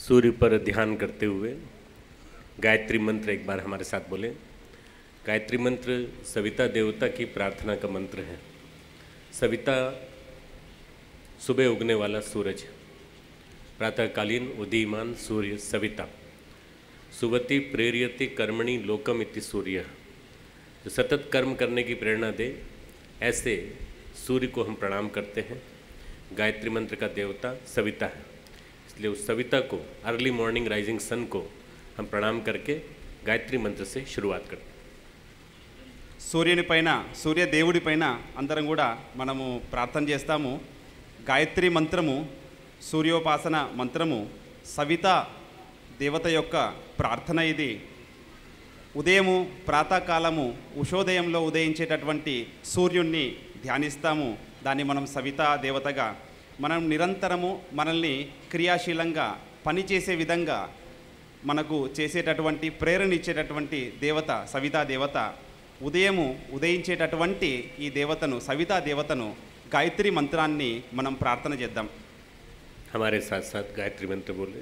सूर्य पर ध्यान करते हुए गायत्री मंत्र एक बार हमारे साथ बोलें। गायत्री मंत्र सविता देवता की प्रार्थना का मंत्र है। सविता सुबह उगने वाला सूरज, प्रातःकालीन उदीयमान सूर्य सविता। सुवति प्रेरयति कर्मणि लोकम इति सूर्य, जो सतत कर्म करने की प्रेरणा दे, ऐसे सूर्य को हम प्रणाम करते हैं। गायत्री मंत्र का देवता सविता है, इसलिए उस सविता को, अर्ली मॉर्निंग राइजिंग सन को हम प्रणाम करके गायत्री मंत्र से शुरुआत करते हैं। సూర్యుని పైన సూర్య దేవుడి పైన అందరం కూడా మనము ప్రార్థన చేస్తాము. గాయత్రి మంత్రము, సూర్యోపాసన మంత్రము, సవిత దేవత యొక్క ప్రార్థన ఇది. ఉదయము ప్రాతకాలము ఉషోదయంలో ఉదయించేటటువంటి సూర్యుణ్ణి ధ్యానిస్తాము. దాన్ని మనం సవితా దేవతగా, మనం నిరంతరము మనల్ని క్రియాశీలంగా పనిచేసే విధంగా మనకు చేసేటటువంటి ప్రేరణ ఇచ్చేటటువంటి దేవత సవితా దేవత. ఉదయము ఉదయించేటటువంటి ఈ దేవతను, సవితా దేవతను, గాయత్రి మంత్రాన్ని మనం ప్రార్థన చేద్దాం. हमारे साथ साथ गायत्री मंत्र बोले,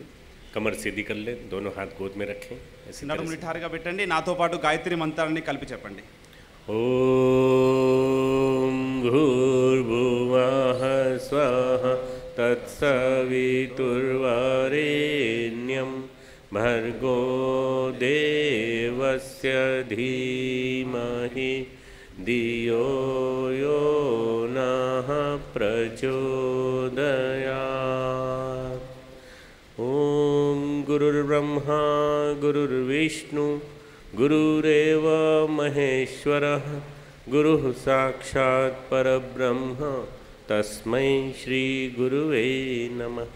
कमर सीधी कर ले, दोनों हाथ गोद में रखें, నడుము నిఠారుగా పెట్టండి. నాతో పాటు గాయత్రి మంత్రాన్ని కలిపి చెప్పండి. ఓం భూర్భువః స్వః తత్సవితుర్వరేణ్యం భర్గో దేవస్య ధీమహి ధియో యో నః ప్రచోదయాత్. ఓం గురుర్బ్రహ్మా గురుర్విష్ణు गुरुरेव महेश्वरः, गुरुः साक्षात् परब्रह्म, तस्मै श्री गुरुवे नमः.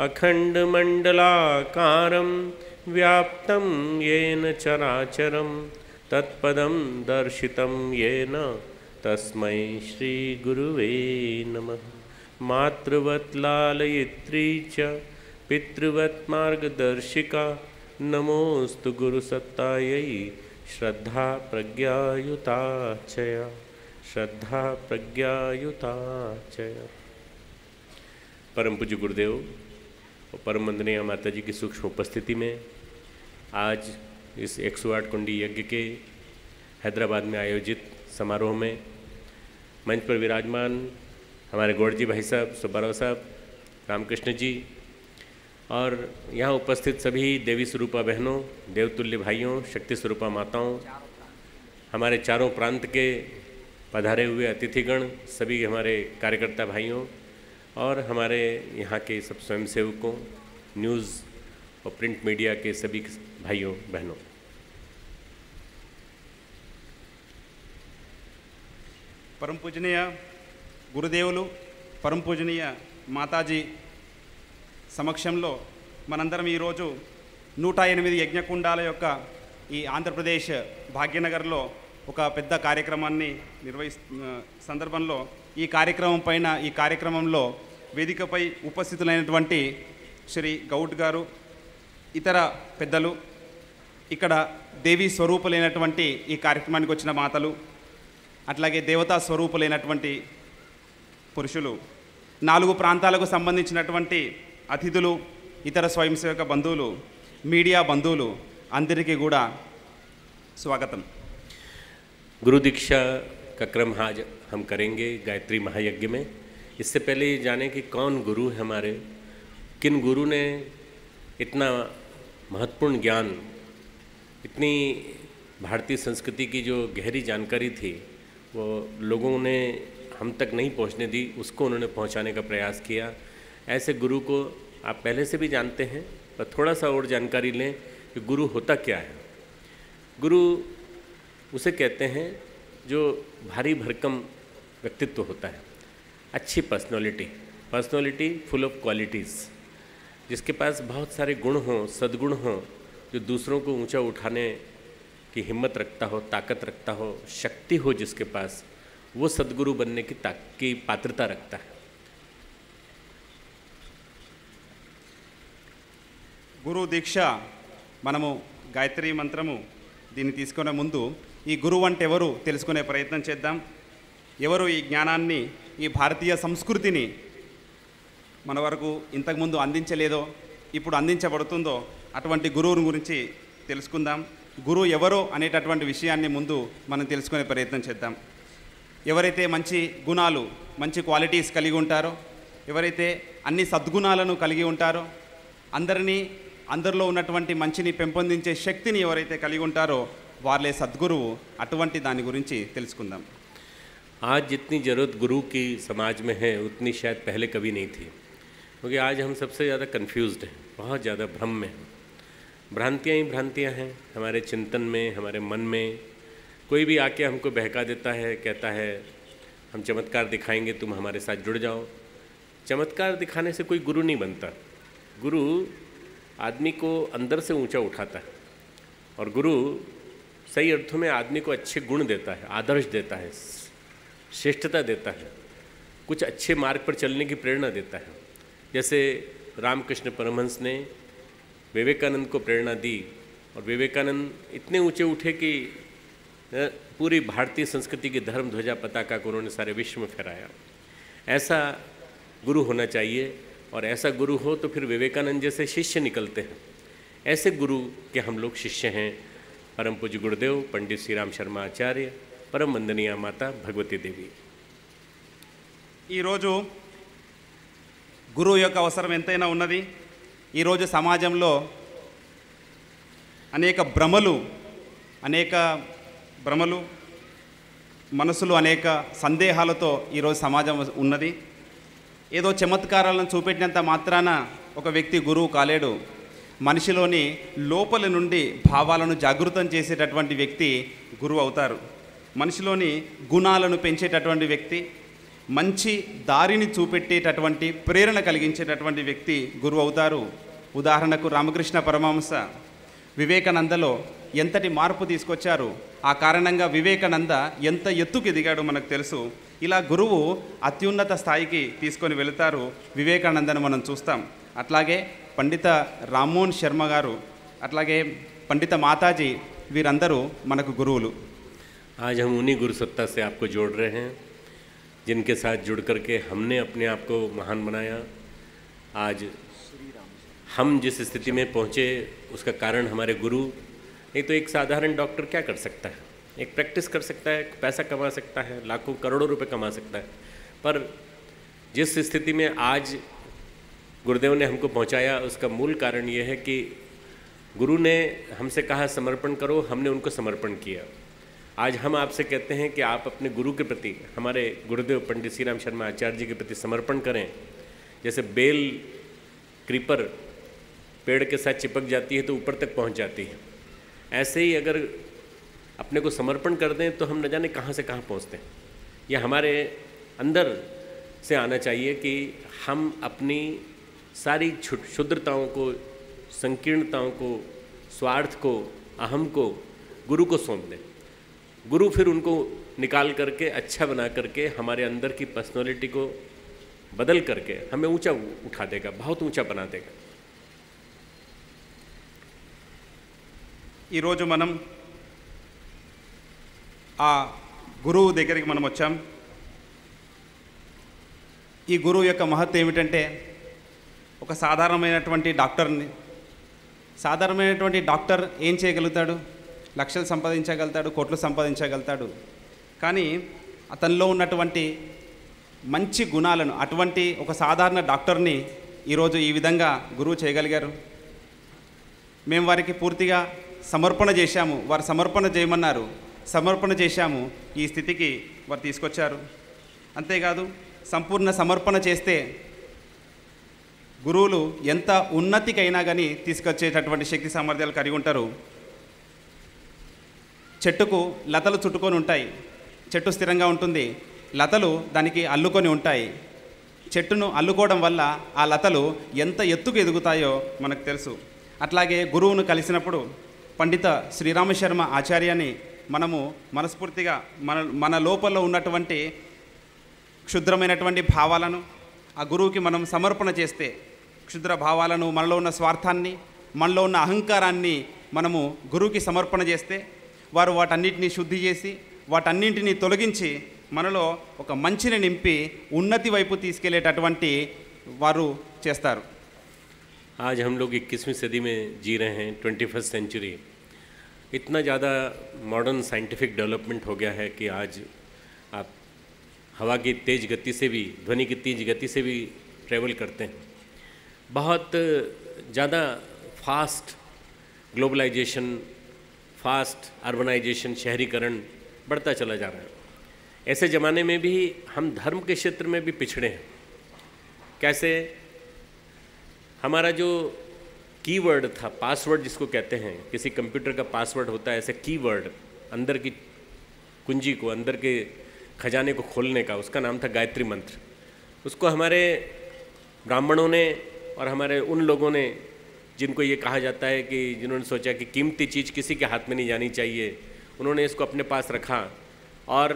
अखण्डमण्डलाकारं व्याप्तं येन चराचरं तत्पदं दर्शितं येन तस्मै श्री गुरुवे नमः. मातृवत् लालयित्री च पितृवत् मार्गदर्शिका, नमोस्तु गुरुसत्तायै श्रद्धा प्रज्ञायुताचया, श्रद्धा प्रज्ञायुताचया. परम पूज्य गुरुदेव और परम वंदनीय माता जी की सूक्ष्म उपस्थिति में आज इस 108 कुंडी यज्ञ के हैदराबाद में आयोजित समारोह में मंच पर विराजमान हमारे गौड़ जी भाई साहब, सुब्बाराव साहब, रामकृष्ण जी और यहाँ उपस्थित सभी देवी स्वरूपा बहनों, देवतुल्य भाइयों, शक्ति स्वरूपा माताओं, हमारे चारों प्रांत के पधारे हुए अतिथिगण, सभी हमारे कार्यकर्ता भाइयों और हमारे यहाँ के सब स्वयंसेवकों, न्यूज़ और प्रिंट मीडिया के सभी भाइयों बहनों, परम पूजनीय गुरुदेवुलु, परम पूजनीय माताजी సమక్షంలో మనందరం ఈరోజు 108 యజ్ఞకుండాల యొక్క ఈ ఆంధ్రప్రదేశ్ భాగ్యనగర్లో ఒక పెద్ద కార్యక్రమాన్ని సందర్భంలో ఈ కార్యక్రమం పైన, ఈ కార్యక్రమంలో వేదికపై ఉపస్థితులైనటువంటి శ్రీ గౌడ్ గారు, ఇతర పెద్దలు, ఇక్కడ దేవీ స్వరూపులైనటువంటి ఈ కార్యక్రమానికి వచ్చిన మాతలు, అట్లాగే దేవతా స్వరూపులైనటువంటి పురుషులు, 4 ప్రాంతాలకు సంబంధించినటువంటి అతిథులు, ఇతర స్వయం సేవక బంధువులు, మీడియా బంధువులు అందరికీ కూడా स्वागतम. गुरु दीक्षा का क्रम आज हम करेंगे गायत्री महायज्ञ में. इससे पहले ये जाने कि कौन गुरु है हमारे, किन गुरु ने इतना महत्वपूर्ण ज्ञान, इतनी भारतीय संस्कृति की जो गहरी जानकारी थी वो लोगों ने हम तक नहीं पहुंचने दी, उसको उन्होंने पहुंचाने का प्रयास किया. ऐसे गुरु को आप पहले से भी जानते हैं, पर थोड़ा सा और जानकारी लें कि गुरु होता क्या है. गुरु उसे कहते हैं जो भारी भरकम व्यक्तित्व होता है, अच्छी पर्सनालिटी फुल ऑफ क्वालिटीज़, जिसके पास बहुत सारे गुण हों, सद्गुण हों, जो दूसरों को ऊंचा उठाने की हिम्मत रखता हो, ताकत रखता हो, शक्ति हो जिसके पास, वो सद्गुरु बनने की पात्रता रखता है. గురు దీక్ష మనము గాయత్రి మంత్రము దీన్ని తీసుకునే ముందు ఈ గురువు అంటే ఎవరు తెలుసుకునే ప్రయత్నం చేద్దాం. ఎవరు ఈ జ్ఞానాన్ని, ఈ భారతీయ సంస్కృతిని మన వరకు ఇంతకుముందు అందించలేదో, ఇప్పుడు అందించబడుతుందో అటువంటి గురువుని గురించి తెలుసుకుందాం. గురువు ఎవరో అనేటటువంటి విషయాన్ని ముందు మనం తెలుసుకునే ప్రయత్నం చేద్దాం. ఎవరైతే మంచి గుణాలు, మంచి క్వాలిటీస్ కలిగి ఉంటారో, ఎవరైతే అన్ని సద్గుణాలను కలిగి ఉంటారో, అందరిలో ఉన్నటువంటి మంచిని పెంపొందించే శక్తిని ఎవరైతే కలిగి ఉంటారో వాళ్ళే సద్గురువు. అటువంటి దాని గురించి తెలుసుకుందాం. आज जितनी ज़रूरत गुरु की समाज में है उतनी शायद पहले कभी नहीं थी, क्योंकि आज हम सबसे ज़्यादा कंफ्यूज्ड हैं, बहुत ज़्यादा भ्रम में हैं। भ्रांतियाँ ही भ्रांतियाँ हैं हमारे चिंतन में, हमारे मन में। कोई भी आके हमको बहका देता है, कहता है हम चमत्कार दिखाएंगे, तुम हमारे साथ जुड़ जाओ। चमत्कार दिखाने से कोई गुरु नहीं बनता। गुरु आदमी को अंदर से ऊंचा उठाता है, और गुरु सही अर्थों में आदमी को अच्छे गुण देता है, आदर्श देता है, श्रेष्ठता देता है, कुछ अच्छे मार्ग पर चलने की प्रेरणा देता है। जैसे रामकृष्ण परमहंस ने विवेकानंद को प्रेरणा दी, और विवेकानंद इतने ऊंचे उठे कि पूरी भारतीय संस्कृति की धर्म ध्वजा पताका को उन्होंने सारे विश्व में फहराया। ऐसा गुरु होना चाहिए, और ऐसा गुरु हो तो फिर विवेकानंद जैसे शिष्य निकलते हैं। ऐसे गुरु के हम लोग शिष्य हैं। परम पूज्य गुरुदेव पंडित श्री राम शर्मा आचार्य, परम वंदनीय माता भगवती देवी। ఈరోజు గురువు యొక్క అవసరం ఎంతైనా ఉన్నది. ఈరోజు సమాజంలో అనేక భ్రమలు మనసులు అనేక సందేహాలతో ఈరోజు సమాజం ఉన్నది. ఏదో చమత్కారాలను చూపెట్టినంత మాత్రాన ఒక వ్యక్తి గురువు కాలేడు. మనిషిలోని లోపలి నుండి భావాలను జాగృతం చేసేటటువంటి వ్యక్తి గురువు అవుతారు. మనిషిలోని గుణాలను పెంచేటటువంటి వ్యక్తి, మంచి దారిని చూపెట్టేటటువంటి ప్రేరణ కలిగించేటటువంటి వ్యక్తి గురువు అవుతారు. ఉదాహరణకు రామకృష్ణ పరమహంస వివేకానందలో ఎంతటి మార్పు తీసుకొచ్చారు. ఆ కారణంగా వివేకానంద ఎంత ఎత్తుకు ఎదిగాడో మనకు తెలుసు. ఇలా గురువు అత్యున్నత స్థాయికి తీసుకొని వెళుతారు. వివేకానందను మనం చూస్తాం. అట్లాగే పండిత రామ్మోహన్ శర్మ గారు, అట్లాగే పండిత మాతాజీ, వీరందరూ మనకు గురువులు. आज हम उन्हीं गुरु सत्ता से आपको जोड़ रहे हैं, जिनके साथ जुड़ करके हमने अपने आप को महान बनाया। आज हम जिस स्थिति में पहुँचे उसका कारण हमारे गुरु। नहीं तो एक साधारण डॉक्टर क्या कर सकता है? एक प्रैक्टिस कर सकता है, पैसा कमा सकता है, लाखों करोड़ों रुपए कमा सकता है, पर जिस स्थिति में आज गुरुदेव ने हमको पहुँचाया उसका मूल कारण ये है कि गुरु ने हमसे कहा समर्पण करो, हमने उनको समर्पण किया। आज हम आपसे कहते हैं कि आप अपने गुरु के प्रति, हमारे गुरुदेव पंडित श्री राम शर्मा आचार्य जी के प्रति समर्पण करें। जैसे बेल क्रीपर पेड़ के साथ चिपक जाती है तो ऊपर तक पहुंच जाती है, ऐसे ही अगर अपने को समर्पण कर दें तो हम न जाने कहाँ से कहाँ पहुँचते हैं। यह हमारे अंदर से आना चाहिए कि हम अपनी सारी क्षुद्रताओं को, संकीर्णताओं को, स्वार्थ को, अहम को गुरु को सौंप दें। गुरु फिर उनको निकाल करके अच्छा बना करके हमारे अंदर की पर्सनालिटी को बदल करके हमें ऊंचा उठा देगा, बहुत ऊंचा बना देगा। ఈరోజు మనం ఆ గురువు దగ్గరికి మనం వచ్చాం. ఈ గురువు యొక్క మహత్వం ఏమిటంటే, ఒక సాధారణమైనటువంటి డాక్టర్ ఏం చేయగలుగుతాడు? లక్షలు సంపాదించగలుగుతాడు, కోట్లు సంపాదించగలుగుతాడు. కానీ అతనిలో ఉన్నటువంటి మంచి గుణాలను, అటువంటి ఒక సాధారణ డాక్టర్ని ఈరోజు ఈ విధంగా గురువు చేయగలిగారు. మేము వారికి పూర్తిగా సమర్పణ చేశాము, వారు సమర్పణ చేయమన్నారు, సమర్పణ చేశాము, ఈ స్థితికి వారు తీసుకొచ్చారు. అంతేకాదు, సంపూర్ణ సమర్పణ చేస్తే గురువులు ఎంత ఉన్నతికైనా కానీ తీసుకొచ్చేటటువంటి శక్తి సామర్థ్యాలు కలిగి ఉంటారు. చెట్టుకు లతలు చుట్టుకొని ఉంటాయి, చెట్టు స్థిరంగా ఉంటుంది, లతలు దానికి అల్లుకొని ఉంటాయి. చెట్టును అల్లుకోవడం వల్ల ఆ లతలు ఎంత ఎత్తుకు ఎదుగుతాయో మనకు తెలుసు. అట్లాగే గురువును కలిసినప్పుడు పండిత శ్రీరామశర్మ ఆచార్యని మనము మనస్ఫూర్తిగా మన లోపల ఉన్నటువంటి క్షుద్రమైనటువంటి భావాలను ఆ గురువుకి మనం సమర్పణ చేస్తే, క్షుద్ర భావాలను, మనలో ఉన్న స్వార్థాన్ని, మనలో ఉన్న అహంకారాన్ని మనము గురువుకి సమర్పణ చేస్తే వారు వాటన్నిటిని శుద్ధి చేసి వాటన్నింటినీ తొలగించి మనలో ఒక మంచిని నింపి ఉన్నతి వైపు తీసుకెళ్లేటటువంటి వారు చేస్తారు. आज हम लोग 21वीं सदी में जी रहे हैं, 21st सेंचुरी। इतना ज़्यादा मॉडर्न साइंटिफिक डेवलपमेंट हो गया है कि आज आप हवा की तेज़ गति से भी, ध्वनि की तेज़ गति से भी ट्रैवल करते हैं। बहुत ज़्यादा फास्ट ग्लोबलाइजेशन, फास्ट अर्बनाइजेशन, शहरीकरण बढ़ता चला जा रहा है। ऐसे ज़माने में भी हम धर्म के क्षेत्र में भी पिछड़े हैं। कैसे? हमारा जो कीवर्ड था, पासवर्ड जिसको कहते हैं, किसी कंप्यूटर का पासवर्ड होता है, ऐसे कीवर्ड, अंदर की कुंजी को, अंदर के खजाने को खोलने का, उसका नाम था गायत्री मंत्र। उसको हमारे ब्राह्मणों ने और हमारे उन लोगों ने जिनको ये कहा जाता है कि जिन्होंने सोचा कि कीमती चीज़ किसी के हाथ में नहीं जानी चाहिए, उन्होंने इसको अपने पास रखा और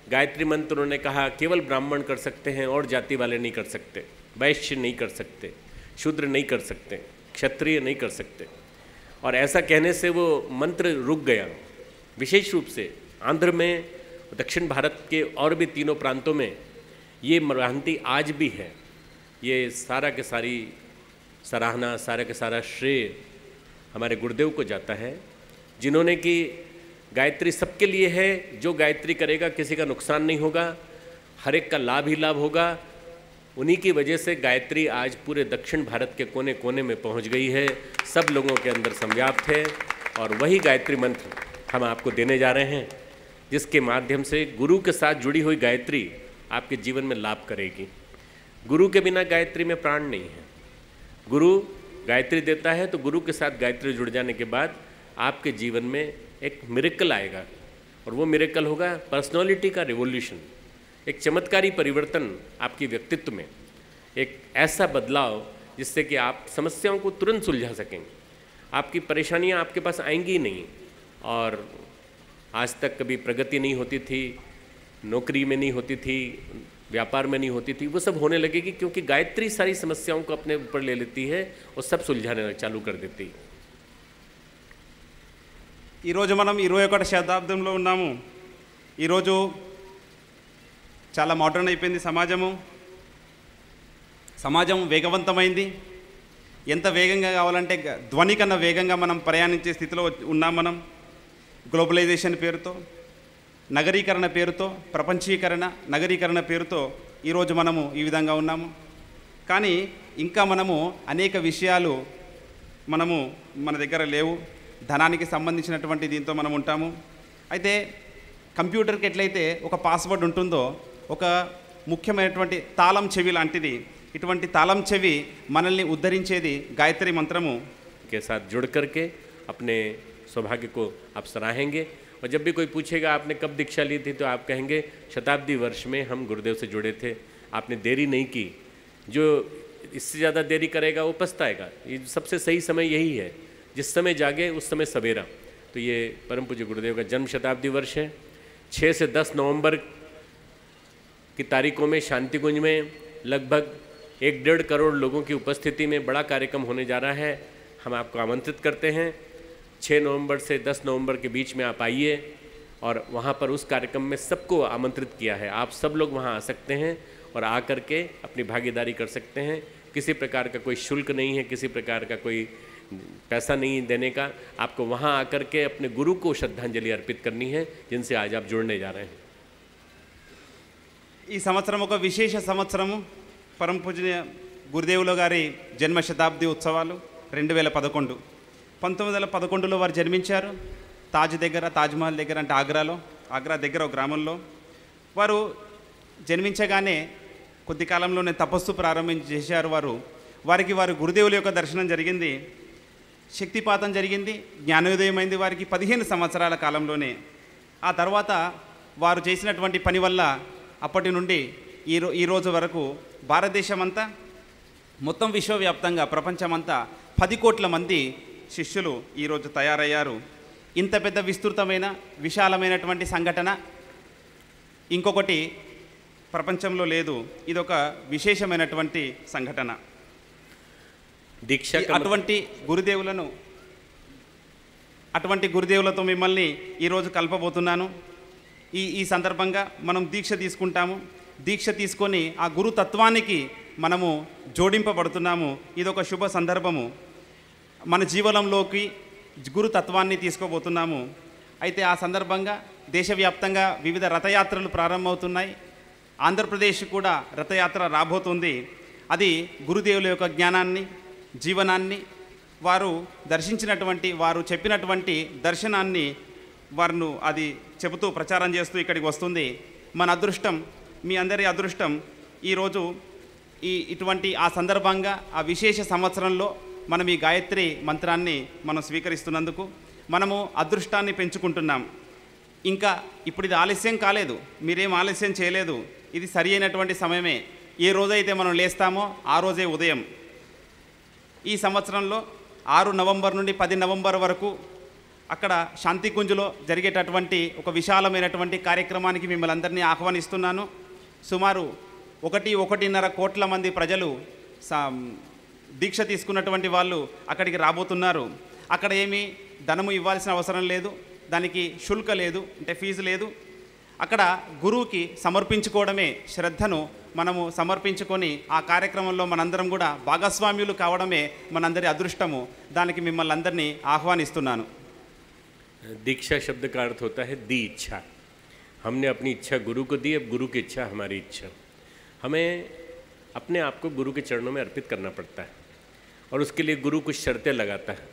गायत्री मंत्र उन्होंने कहा केवल ब्राह्मण कर सकते हैं और जाति वाले नहीं कर सकते, वैश्य नहीं कर सकते, शूद्र नहीं कर सकते, क्षत्रिय नहीं कर सकते। और ऐसा कहने से वो मंत्र रुक गया। विशेष रूप से आंध्र में, दक्षिण भारत के और भी तीनों प्रांतों में ये भ्रांति आज भी है। ये सारा के सारी सराहना, सारा के सारा श्रेय हमारे गुरुदेव को जाता है, जिन्होंने कि गायत्री सबके लिए है। जो गायत्री करेगा किसी का नुकसान नहीं होगा, हर एक का लाभ ही लाभ होगा। उन्हीं की वजह से गायत्री आज पूरे दक्षिण भारत के कोने कोने में पहुंच गई है, सब लोगों के अंदर संव्याप्त है। और वही गायत्री मंत्र हम आपको देने जा रहे हैं, जिसके माध्यम से गुरु के साथ जुड़ी हुई गायत्री आपके जीवन में लाभ करेगी। गुरु के बिना गायत्री में प्राण नहीं है। गुरु गायत्री देता है तो गुरु के साथ गायत्री जुड़ जाने के बाद आपके जीवन में एक मिरेकल आएगा, और वो मिरेकल होगा पर्सनालिटी का रिवोल्यूशन, एक चमत्कारी परिवर्तन आपके व्यक्तित्व में, एक ऐसा बदलाव जिससे कि आप समस्याओं को तुरंत सुलझा सकेंगे। आपकी परेशानियां आपके पास आएंगी ही नहीं। और आज तक कभी प्रगति नहीं होती थी, नौकरी में नहीं होती थी, व्यापार में नहीं होती थी, वो सब होने लगेगी, क्योंकि गायत्री सारी समस्याओं को अपने ऊपर ले लेती है और सब सुलझाने चालू कर देती है। ఈరోజు మనం 21వ శతాబ్దంలో ఉన్నాము. ఈరోజు చాలా మోడర్న్ అయిపోయింది సమాజం వేగవంతమైంది. ఎంత వేగంగా కావాలంటే ధ్వని కన్నా వేగంగా మనం ప్రయాణించే స్థితిలో ఉన్నాం. మనం గ్లోబలైజేషన్ పేరుతో, నగరీకరణ పేరుతో, ప్రపంచీకరణ, నగరీకరణ పేరుతో ఈరోజు మనము ఈ విధంగా ఉన్నాము. కానీ ఇంకా మనము అనేక విషయాలు మన దగ్గర లేవు. ధనానికి సంబంధించినటువంటి దీంతో మనం ఉంటాము. అయితే కంప్యూటర్కి ఎట్లయితే ఒక పాస్వర్డ్ ఉంటుందో, ఒక ముఖ్యమైనటువంటి తాళం చెవి లాంటిది, ఇటువంటి తాళం చెవి మనల్ని ఉద్ధరించేది గాయత్రి మంత్రము. के साथ जुड़ करके अपने सौभाग्य को आप सराहेंगे। और जब भी कोई पूछेगा आपने कब दीक्षा ली थी, तो आप कहेंगे शताब्दी वर्ष में हम गुरुदेव से जुड़े थे, आपने देरी नहीं की। जो इससे ज़्यादा देरी करेगा वो पछताएगा। ये सबसे सही समय यही है, जिस समय जागे उस समय सवेरा। तो ये परम पूज्य गुरुदेव का जन्म शताब्दी वर्ष है। 6 से 10 नवंबर की तारीखों में शांति कुंज में लगभग 1-1.5 करोड़ लोगों की उपस्थिति में बड़ा कार्यक्रम होने जा रहा है। हम आपको आमंत्रित करते हैं। 6 नवंबर से 10 नवंबर के बीच में आप आइए, और वहाँ पर उस कार्यक्रम में सबको आमंत्रित किया है। आप सब लोग वहाँ आ सकते हैं और आ कर के अपनी भागीदारी कर सकते हैं। किसी प्रकार का कोई शुल्क नहीं है, किसी प्रकार का कोई पैसा नहीं देने का। आपको वहाँ आकर के अपने गुरु को श्रद्धांजलि अर्पित करनी है, जिनसे आज आप जुड़ने जा रहे हैं। ఈ సంవత్సరం ఒక విశేష సంవత్సరము. పరమ పూజనీయ గురుదేవుల గారి జన్మ శతాబ్ది ఉత్సవాలు 2011. 1911లో వారు జన్మించారు. తాజ్మహల్ దగ్గర, అంటే ఆగ్రా దగ్గర ఒక గ్రామంలో. వారు జన్మించగానే కొద్ది కాలంలోనే తపస్సు ప్రారంభించేశారు. వారికి గురుదేవుల యొక్క దర్శనం జరిగింది, శక్తిపాతం జరిగింది, జ్ఞానోదయం అయింది వారికి 15 సంవత్సరాల కాలంలోనే. ఆ తర్వాత వారు చేసినటువంటి పని వల్ల అప్పటి నుండి ఈ రోజు వరకు భారతదేశమంతా, మొత్తం విశ్వవ్యాప్తంగా ప్రపంచమంతా 10 కోట్ల మంది శిష్యులు ఈరోజు తయారయ్యారు. ఇంత పెద్ద విస్తృతమైన విశాలమైనటువంటి సంఘటన ఇంకొకటి ప్రపంచంలో లేదు. ఇదొక విశేషమైనటువంటి సంఘటన. దీక్ష అటువంటి గురుదేవులతో మిమ్మల్ని ఈరోజు కలపబోతున్నాను. ఈ సందర్భంగా మనం దీక్ష తీసుకుంటాము. దీక్ష తీసుకొని ఆ గురుతత్వానికి మనము జోడింపబడుతున్నాము. ఇదొక శుభ సందర్భము. మన జీవనంలోకి గురుతత్వాన్ని తీసుకోబోతున్నాము. అయితే ఆ సందర్భంగా దేశవ్యాప్తంగా వివిధ రథయాత్రలు ప్రారంభమవుతున్నాయి. ఆంధ్రప్రదేశ్ కూడా రథయాత్ర రాబోతుంది. అది గురుదేవుల యొక్క జ్ఞానాన్ని, జీవనాన్ని, వారు దర్శించినటువంటి, వారు చెప్పినటువంటి దర్శనాన్ని వారు అది చెబుతూ ప్రచారం చేస్తూ ఇక్కడికి వస్తుంది. మన అదృష్టం, మీ అందరి అదృష్టం ఈరోజు ఇటువంటి ఆ సందర్భంగా ఆ విశేష సంవత్సరంలో మనం ఈ గాయత్రి మంత్రాన్ని మనం స్వీకరిస్తున్నందుకు మనము అదృష్టాన్ని పెంచుకుంటున్నాం. ఇంకా ఇప్పుడు ఇది ఆలస్యం కాలేదు, మీరేం ఆలస్యం చేయలేదు. ఇది సరి అయినటువంటి సమయమే. ఏ రోజైతే మనం లేస్తామో ఆ రోజే ఉదయం. ఈ సంవత్సరంలో 6 నవంబర్ నుండి 10 నవంబర్ వరకు అక్కడ శాంతికుంజులో జరిగేటటువంటి ఒక విశాలమైనటువంటి కార్యక్రమానికి మిమ్మల్ని అందరినీ ఆహ్వానిస్తున్నాను. సుమారు 1.5 కోట్ల మంది ప్రజలు దీక్ష తీసుకున్నటువంటి వాళ్ళు అక్కడికి రాబోతున్నారు. అక్కడ ఏమీ ధనము ఇవ్వాల్సిన అవసరం లేదు, దానికి శుల్క లేదు, అంటే ఫీజు లేదు. అక్కడ గురువుకి సమర్పించుకోవడమే, శ్రద్ధను మనము సమర్పించుకొని ఆ కార్యక్రమంలో మనందరం కూడా భాగస్వామ్యులు కావడమే మనందరి అదృష్టము. దానికి మిమ్మల్ని అందరినీ ఆహ్వానిస్తున్నాను. दीक्षा शब्द का अर्थ होता है दी इच्छा। हमने अपनी इच्छा गुरु को दी, अब गुरु की इच्छा हमारी इच्छा। हमें अपने आप को गुरु के चरणों में अर्पित करना पड़ता है और उसके लिए गुरु कुछ शर्तें लगाता है।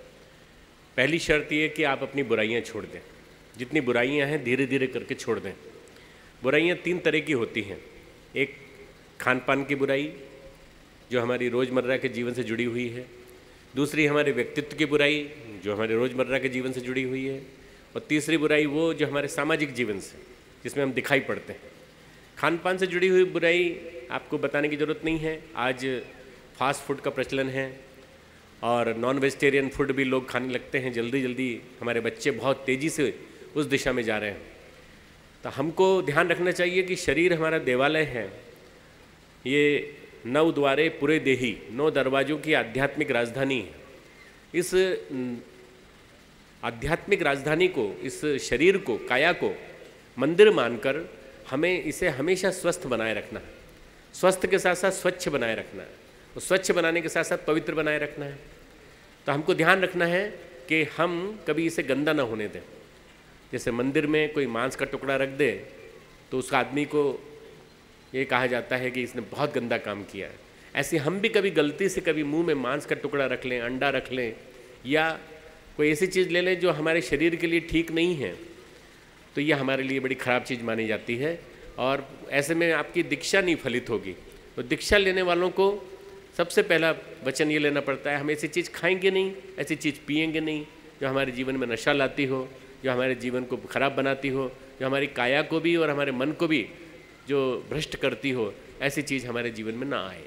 पहली शर्त ये कि आप अपनी बुराइयां छोड़ दें। जितनी बुराइयां हैं धीरे धीरे करके छोड़ दें। बुराइयां 3 तरह की होती हैं। एक खान पान की बुराई जो हमारी रोज़मर्रा के जीवन से जुड़ी हुई है, दूसरी हमारे व्यक्तित्व की बुराई जो हमारे रोज़मर्रा के जीवन से जुड़ी हुई है, और तीसरी बुराई वो जो हमारे सामाजिक जीवन से, जिसमें हम दिखाई पड़ते हैं। खान पान से जुड़ी हुई बुराई आपको बताने की ज़रूरत नहीं है। आज फास्ट फूड का प्रचलन है और नॉन वेजिटेरियन फूड भी लोग खाने लगते हैं जल्दी जल्दी। हमारे बच्चे बहुत तेज़ी से उस दिशा में जा रहे हैं। तो हमको ध्यान रखना चाहिए कि शरीर हमारा देवालय है। ये 9 द्वारे पूरे देही, 9 दरवाज़ों की आध्यात्मिक राजधानी है। इस आध्यात्मिक राजधानी को, इस शरीर को, काया को मंदिर मानकर हमें इसे हमेशा स्वस्थ बनाए रखना है। स्वस्थ के साथ साथ स्वच्छ बनाए रखना है, और स्वच्छ बनाने के साथ साथ पवित्र बनाए रखना है। तो हमको ध्यान रखना है कि हम कभी इसे गंदा ना होने दें। जैसे मंदिर में कोई मांस का टुकड़ा रख दे तो उस आदमी को ये कहा जाता है कि इसने बहुत गंदा काम किया है। ऐसे हम भी कभी गलती से कभी मुंह में मांस का टुकड़ा रख लें, अंडा रख लें, या कोई ऐसी चीज़ ले लें जो हमारे शरीर के लिए ठीक नहीं है, तो ये हमारे लिए बड़ी ख़राब चीज़ मानी जाती है और ऐसे में आपकी दीक्षा नहीं फलित होगी। तो दीक्षा लेने वालों को सबसे पहला वचन ये लेना पड़ता है, हम ऐसी चीज़ खाएंगे नहीं, ऐसी चीज़ पिएंगे नहीं जो हमारे जीवन में नशा लाती हो, जो हमारे जीवन को खराब बनाती हो, जो हमारी काया को भी और हमारे मन को भी जो भ्रष्ट करती हो, ऐसी चीज़ हमारे जीवन में ना आए।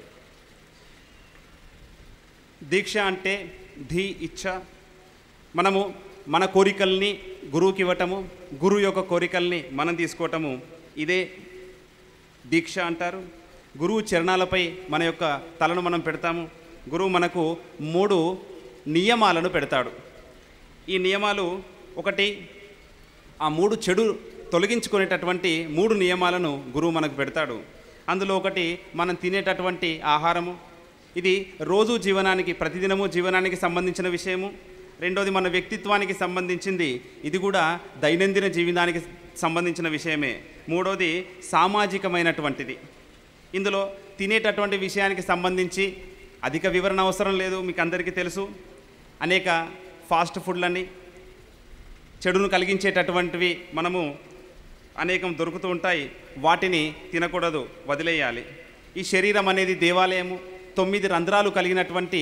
దీక్ష అంటే ధీ ఇచ్ఛ. మనము మన కోరికల్ని గురువుకి ఇవ్వటము, గురువు యొక్క కోరికల్ని మనం తీసుకోవటము, ఇదే దీక్ష అంటారు. గురువు చరణాలపై మన యొక్క తలను మనం పెడతాము. గురువు మనకు 3 నియమాలను పెడతాడు. ఈ నియమాలు, ఒకటి ఆ 3 చెడు తొలగించుకునేటటువంటి 3 నియమాలను గురువు మనకు పెడతాడు. అందులో ఒకటి మనం తినేటటువంటి ఆహారము. ఇది రోజు జీవనానికి, ప్రతిదినము జీవనానికి సంబంధించిన విషయము. రెండోది మన వ్యక్తిత్వానికి సంబంధించింది, ఇది కూడా దైనందిన జీవితానికి సంబంధించిన విషయమే. మూడోది సామాజికమైనటువంటిది. ఇందులో తినేటటువంటి విషయానికి సంబంధించి అధిక వివరణ అవసరం లేదు, మీకు అందరికీ తెలుసు. అనేక ఫాస్ట్ ఫుడ్లని, చెడును కలిగించేటటువంటివి మనము అనేకం దొరుకుతూ ఉంటాయి. వాటిని తినకూడదు, వదిలేయాలి. ఈ శరీరం అనేది దేవాలయము. 9 రంధ్రాలు కలిగినటువంటి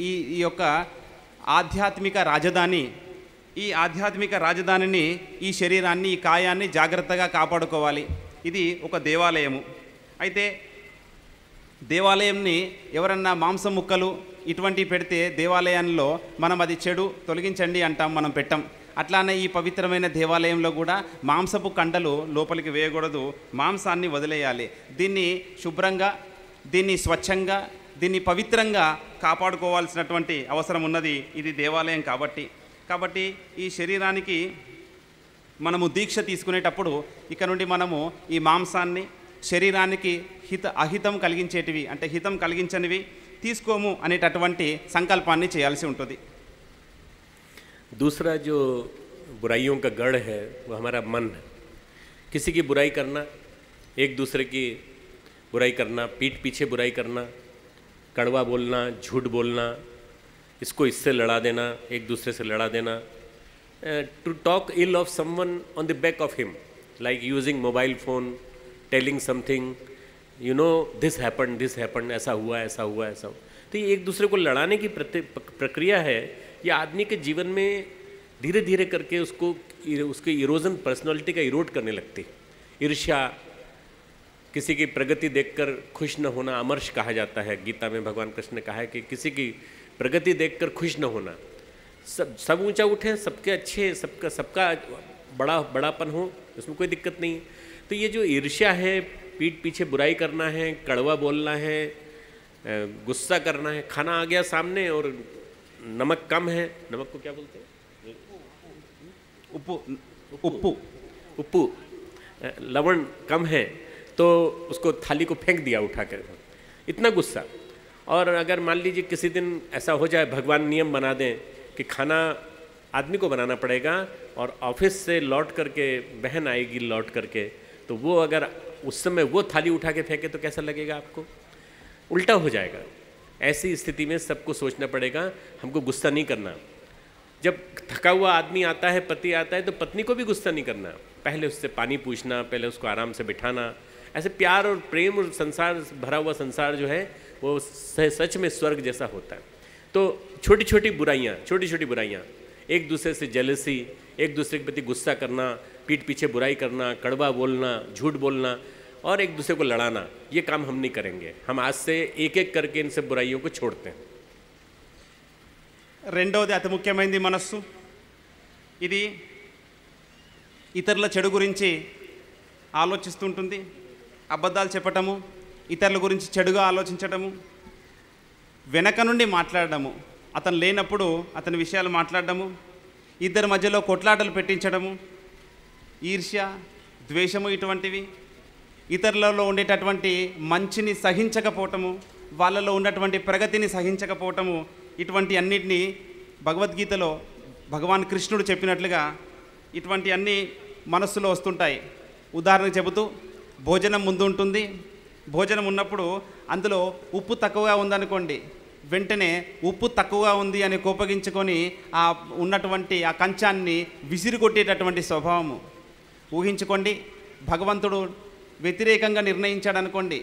ఈ యొక్క ఆధ్యాత్మిక రాజధాని. ఈ ఆధ్యాత్మిక రాజధానిని, ఈ శరీరాన్ని, ఈ కాయాన్ని జాగ్రత్తగా కాపాడుకోవాలి. ఇది ఒక దేవాలయము. అయితే దేవాలయంని ఎవరన్నా మాంసం ముక్కలు ఇటువంటివి పెడితే దేవాలయంలో మనం అది చెడు, తొలగించండి అంటాం, మనం పెట్టం. అట్లానే ఈ పవిత్రమైన దేవాలయంలో కూడా మాంసపు కండలు లోపలికి వేయకూడదు, మాంసాన్ని వదిలేయాలి. దీన్ని శుభ్రంగా, దీన్ని స్వచ్ఛంగా, దీన్ని పవిత్రంగా కాపాడుకోవాల్సినటువంటి అవసరం ఉన్నది. ఇది దేవాలయం కాబట్టి ఈ శరీరానికి మనము దీక్ష తీసుకునేటప్పుడు ఇక నుండి మనము ఈ మాంసాన్ని, శరీరానికి అహితం కలిగించేటివి అంటే హితం కలిగించనివి తీసుకోము అనేటటువంటి సంకల్పాన్ని చేయాల్సి ఉంటుంది. दूसरा जो बुराइयों का गढ़ है वो हमारा मन है. किसी की बुराई करना, एक दूसरे की बुराई करना, पीठ पीछे बुराई करना, कड़वा बोलना, झूठ बोलना, इसको इससे लड़ा देना, एक दूसरे से लड़ा देना, to talk ill of someone on the back of him, like using mobile phone, telling something, you know this happen, ऐसा हुआ, ऐसा हुआ, ऐसा हुआ. तो ये एक दूसरे को लड़ाने की प्रक्रिया है. ये आदमी के जीवन में धीरे धीरे करके उसके इरोजन, पर्सनालिटी का इरोड करने लगती. ईर्ष्या, किसी की प्रगति देखकर खुश न होना अमर्ष कहा जाता है. गीता में भगवान कृष्ण ने कहा है कि किसी की प्रगति देखकर खुश न होना. सब ऊंचा उठे, सबके अच्छे, सबका बड़ापन हो, उसमें कोई दिक्कत नहीं है. तो ये जो ईर्ष्या है, पीठ पीछे बुराई करना है, कड़वा बोलना है, गुस्सा करना है, खाना आ गया सामने और नमक कम है, नमक को क्या बोलते हैं? उप्पू, लवण कम है, तो उसको थाली को फेंक दिया उठा कर, इतना गुस्सा. और अगर मान लीजिए किसी दिन ऐसा हो जाए, भगवान नियम बना दें कि खाना आदमी को बनाना पड़ेगा और ऑफिस से लौट करके बहन आएगी लौट करके, तो वो अगर उस समय वो थाली उठा के फेंके तो कैसा लगेगा आपको? उल्टा हो जाएगा. ऐसी स्थिति में सबको सोचना पड़ेगा, हमको गुस्सा नहीं करना. जब थका हुआ आदमी आता है, पति आता है, तो पत्नी को भी गुस्सा नहीं करना. पहले उससे पानी पूछना, पहले उसको आराम से बिठाना. ऐसे प्यार और प्रेम और संसार भरा हुआ संसार जो है वो सच में स्वर्ग जैसा होता है. तो छोटी छोटी बुराइयाँ, एक दूसरे से जेलसी, एक दूसरे के प्रति गुस्सा करना, पीठ पीछे बुराई करना, कड़वा बोलना, झूठ बोलना और एक दूसरे को लड़ाना, ये काम हम नहीं करेंगे. हम आज से एक एक करके इन सब बुराइयों को छोड़ते हैं. రెండవది అతి ముఖ్యమైనది మనస్సు. ఇది ఇతరుల చెడు గురించి ఆలోచిస్తుంటుంది. అబద్ధాలు చెప్పటము, ఇతరుల గురించి చెడుగా ఆలోచించటము, వెనక నుండి మాట్లాడడము, అతను లేనప్పుడు అతని విషయాలు మాట్లాడడము, ఇద్దరి మధ్యలో కొట్లాటలు పెట్టించడము, ఈర్ష్య, ద్వేషము, ఇటువంటివి ఇతరులలో ఉండేటటువంటి మంచిని సహించకపోవటము, వాళ్ళలో ఉన్నటువంటి ప్రగతిని సహించకపోవటము, ఇటువంటి అన్నిటినీ భగవద్గీతలో భగవాన్ కృష్ణుడు చెప్పినట్లుగా ఇటువంటి అన్నీ మనస్సులో వస్తుంటాయి. ఉదాహరణకు చెబుతూ, భోజనం ముందు ఉంటుంది, భోజనం ఉన్నప్పుడు అందులో ఉప్పు తక్కువగా ఉందనుకోండి, వెంటనే ఉప్పు తక్కువగా ఉంది అని కోపగించుకొని ఆ ఉన్నటువంటి ఆ కంచాన్ని విసిరికొట్టేటటువంటి స్వభావము. ఊహించుకోండి, భగవంతుడు వ్యతిరేకంగా నిర్ణయించాడు అనుకోండి.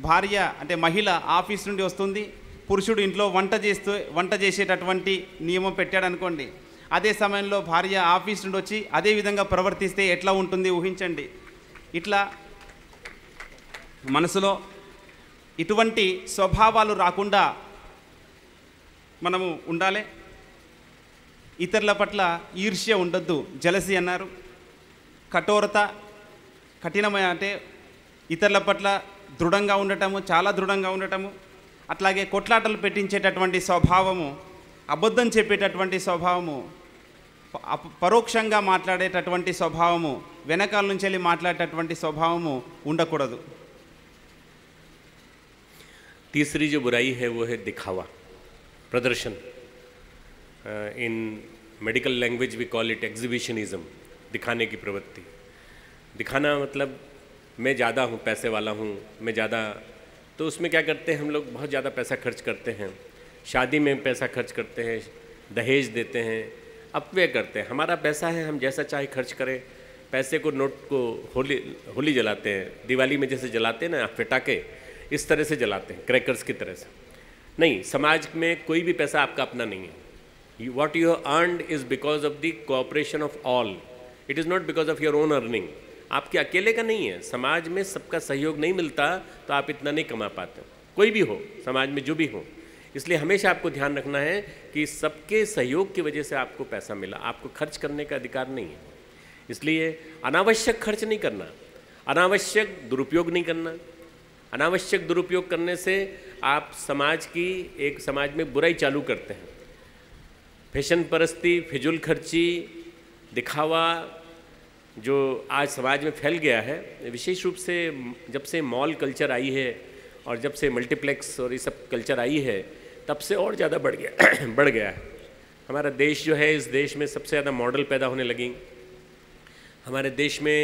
భార్య అంటే మహిళ ఆఫీస్ నుండి వస్తుంది, పురుషుడు ఇంట్లో వంట చేసేటటువంటి నియమం పెట్టాడు అనుకోండి. అదే సమయంలో భార్య ఆఫీస్ నుండి వచ్చి అదే విధంగా ప్రవర్తిస్తే ఎట్లా ఉంటుంది ఊహించండి. ఇట్లా మనసులో ఇటువంటి స్వభావాలు రాకుండా మనము ఉండాలి. ఇతరుల పట్ల ఈర్ష్య ఉండొద్దు, జలసి అన్నారు. కఠోరత, కఠినమైన అంటే ఇతరుల పట్ల దృఢంగా ఉండటము, చాలా దృఢంగా ఉండటము, అట్లాగే కొట్లాటలు పెట్టించేటటువంటి స్వభావము, అబద్ధం చెప్పేటటువంటి స్వభావము, పరోక్షంగా మాట్లాడేటటువంటి స్వభావము, వెనకాల నుంచి వెళ్ళి మాట్లాడేటటువంటి స్వభావము ఉండకూడదు. तीसरी जो बुराई है वो है दिखावा, प्रदर्शन. In medical language we call it exhibitionism, दिखाने की प्रवृत्ति. दिखाना मतलब मैं ज़्यादा हूँ, पैसे वाला हूँ, मैं ज़्यादा. तो उसमें क्या करते हैं हम लोग, बहुत ज़्यादा पैसा खर्च करते हैं, शादी में पैसा खर्च करते हैं, दहेज देते हैं, अपव्यय करते हैं. हमारा पैसा है, हम जैसा चाहे खर्च करें. पैसे को, नोट को होली जलाते हैं, दिवाली में जैसे जलाते हैं ना पटाखे, इस तरह से जलाते हैं, क्रैकर्स की तरह से. नहीं, समाज में कोई भी पैसा आपका अपना नहीं है. What you have earned is because of the cooperation of all. It is not because of your own earning. आपके अकेले का नहीं है. समाज में सबका सहयोग नहीं मिलता तो आप इतना नहीं कमा पाते, कोई भी हो, समाज में जो भी हो. इसलिए हमेशा आपको ध्यान रखना है कि सबके सहयोग की वजह से आपको पैसा मिला, आपको खर्च करने का अधिकार नहीं है. इसलिए अनावश्यक खर्च नहीं करना, अनावश्यक दुरुपयोग नहीं करना. अनावश्यक दुरुपयोग करने से आप समाज में बुराई चालू करते हैं. फैशन परस्ती, फिजूल खर्ची, दिखावा, जो आज समाज में फैल गया है, विशेष रूप से जब से मॉल कल्चर आई है और जब से मल्टीप्लेक्स और ये सब कल्चर आई है, तब से और ज़्यादा बढ़ गया है। हमारा देश जो है, इस देश में सबसे ज़्यादा मॉडल पैदा होने लगी। हमारे देश में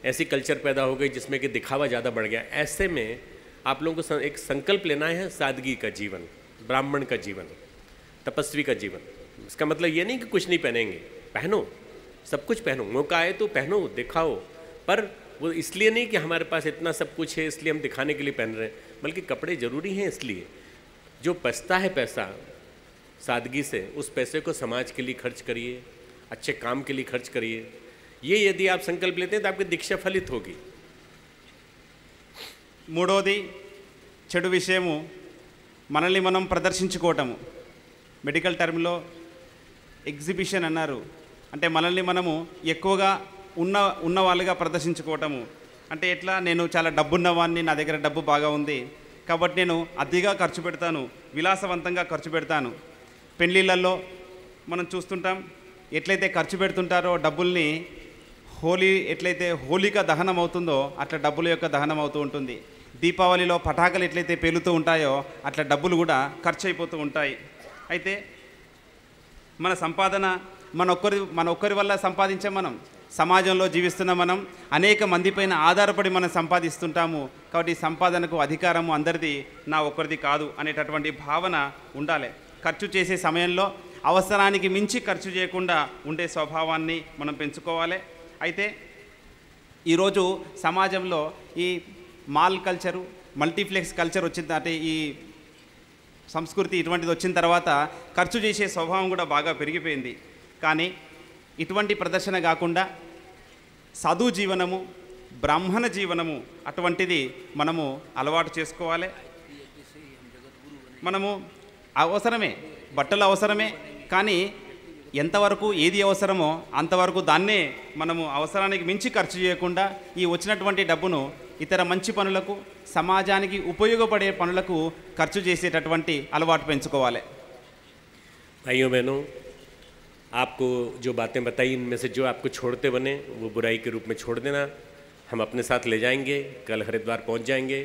ऐसी कल्चर पैदा हो गई जिसमें कि दिखावा ज़्यादा बढ़ गया। ऐसे में आप लोगों को एक संकल्प लेना है, सादगी का जीवन, ब्राह्मण का जीवन, तपस्वी का जीवन। इसका मतलब ये नहीं कि कुछ नहीं पहनेंगे, पहनो, सब कुछ पहनो, मौका आए तो पहनो, दिखाओ, पर वो इसलिए नहीं कि हमारे पास इतना सब कुछ है इसलिए हम दिखाने के लिए पहन रहे हैं, बल्कि कपड़े ज़रूरी हैं। इसलिए जो बचता है पैसा सादगी से, उस पैसे को समाज के लिए खर्च करिए, अच्छे काम के लिए खर्च करिए। ये यदि आप संकल्प लेते हैं तो आपकी दीक्षा फलित होगी। మూడోది చెడు విషయము మనల్ని మనం ప్రదర్శించుకోవటము. మెడికల్ టర్మ్లో ఎగ్జిబిషన్ అన్నారు. అంటే మనల్ని మనము ఎక్కువగా ఉన్న వాళ్ళుగా ప్రదర్శించుకోవటము. అంటే ఎట్లా, నేను చాలా డబ్బున్నవాడిని, నా దగ్గర డబ్బు బాగా ఉంది కాబట్టి నేను అతిగా ఖర్చు పెడతాను, విలాసవంతంగా ఖర్చు పెడతాను. పెళ్ళిళ్ళల్లో మనం చూస్తుంటాం, ఎట్లయితే ఖర్చు పెడుతుంటారో డబ్బుల్ని, ఎట్లయితే హోలిక దహనం అవుతుందో అట్లా డబ్బుల యొక్క దహనం అవుతూ ఉంటుంది. దీపావళిలో పటాకులు ఎట్లయితే పేలుతూ ఉంటాయో అట్లా డబ్బులు కూడా ఖర్చు అయిపోతూ ఉంటాయి. అయితే మన సంపాదన మన ఒక్కరి వల్ల సంపాదించే, మనం సమాజంలో జీవిస్తున్న మనం అనేక మంది పైన ఆధారపడి మనం సంపాదిస్తుంటాము. కాబట్టి సంపాదనకు అధికారము అందరిది, నా ఒక్కరిది కాదు అనేటటువంటి భావన ఉండాలి. ఖర్చు చేసే సమయంలో అవసరానికి మించి ఖర్చు చేయకుండా ఉండే స్వభావాన్ని మనం పెంచుకోవాలి. అయితే ఈరోజు సమాజంలో ఈ మాల్ కల్చరు, మల్టీప్లెక్స్ కల్చర్ వచ్చింది, అంటే ఈ సంస్కృతి ఇటువంటిది వచ్చిన తర్వాత ఖర్చు చేసే స్వభావం కూడా బాగా పెరిగిపోయింది. కానీ ఇటువంటి ప్రదర్శన కాకుండా సాధు జీవనము, బ్రాహ్మణ జీవనము అటువంటిది మనము అలవాటు చేసుకోవాలి. మనము అవసరమే, బట్టలు అవసరమే, కానీ ఎంతవరకు ఏది అవసరమో అంతవరకు దాన్నే మనము అవసరానికి మించి ఖర్చు చేయకుండా ఈ వచ్చినటువంటి డబ్బును ఇతర మంచి పనులకు, సమాజానికి ఉపయోగపడే పనులకు ఖర్చు చేసేటటువంటి అలవాటు పెంచుకోవాలి. भाइयों बहनों, आपको जो बातें बताई इनमें से जो आपको छोड़ते बने वो बुराई के रूप में छोड़ देना। हम अपने साथ ले जाएंगे, कल हरिद्वार पहुंच जाएंगे,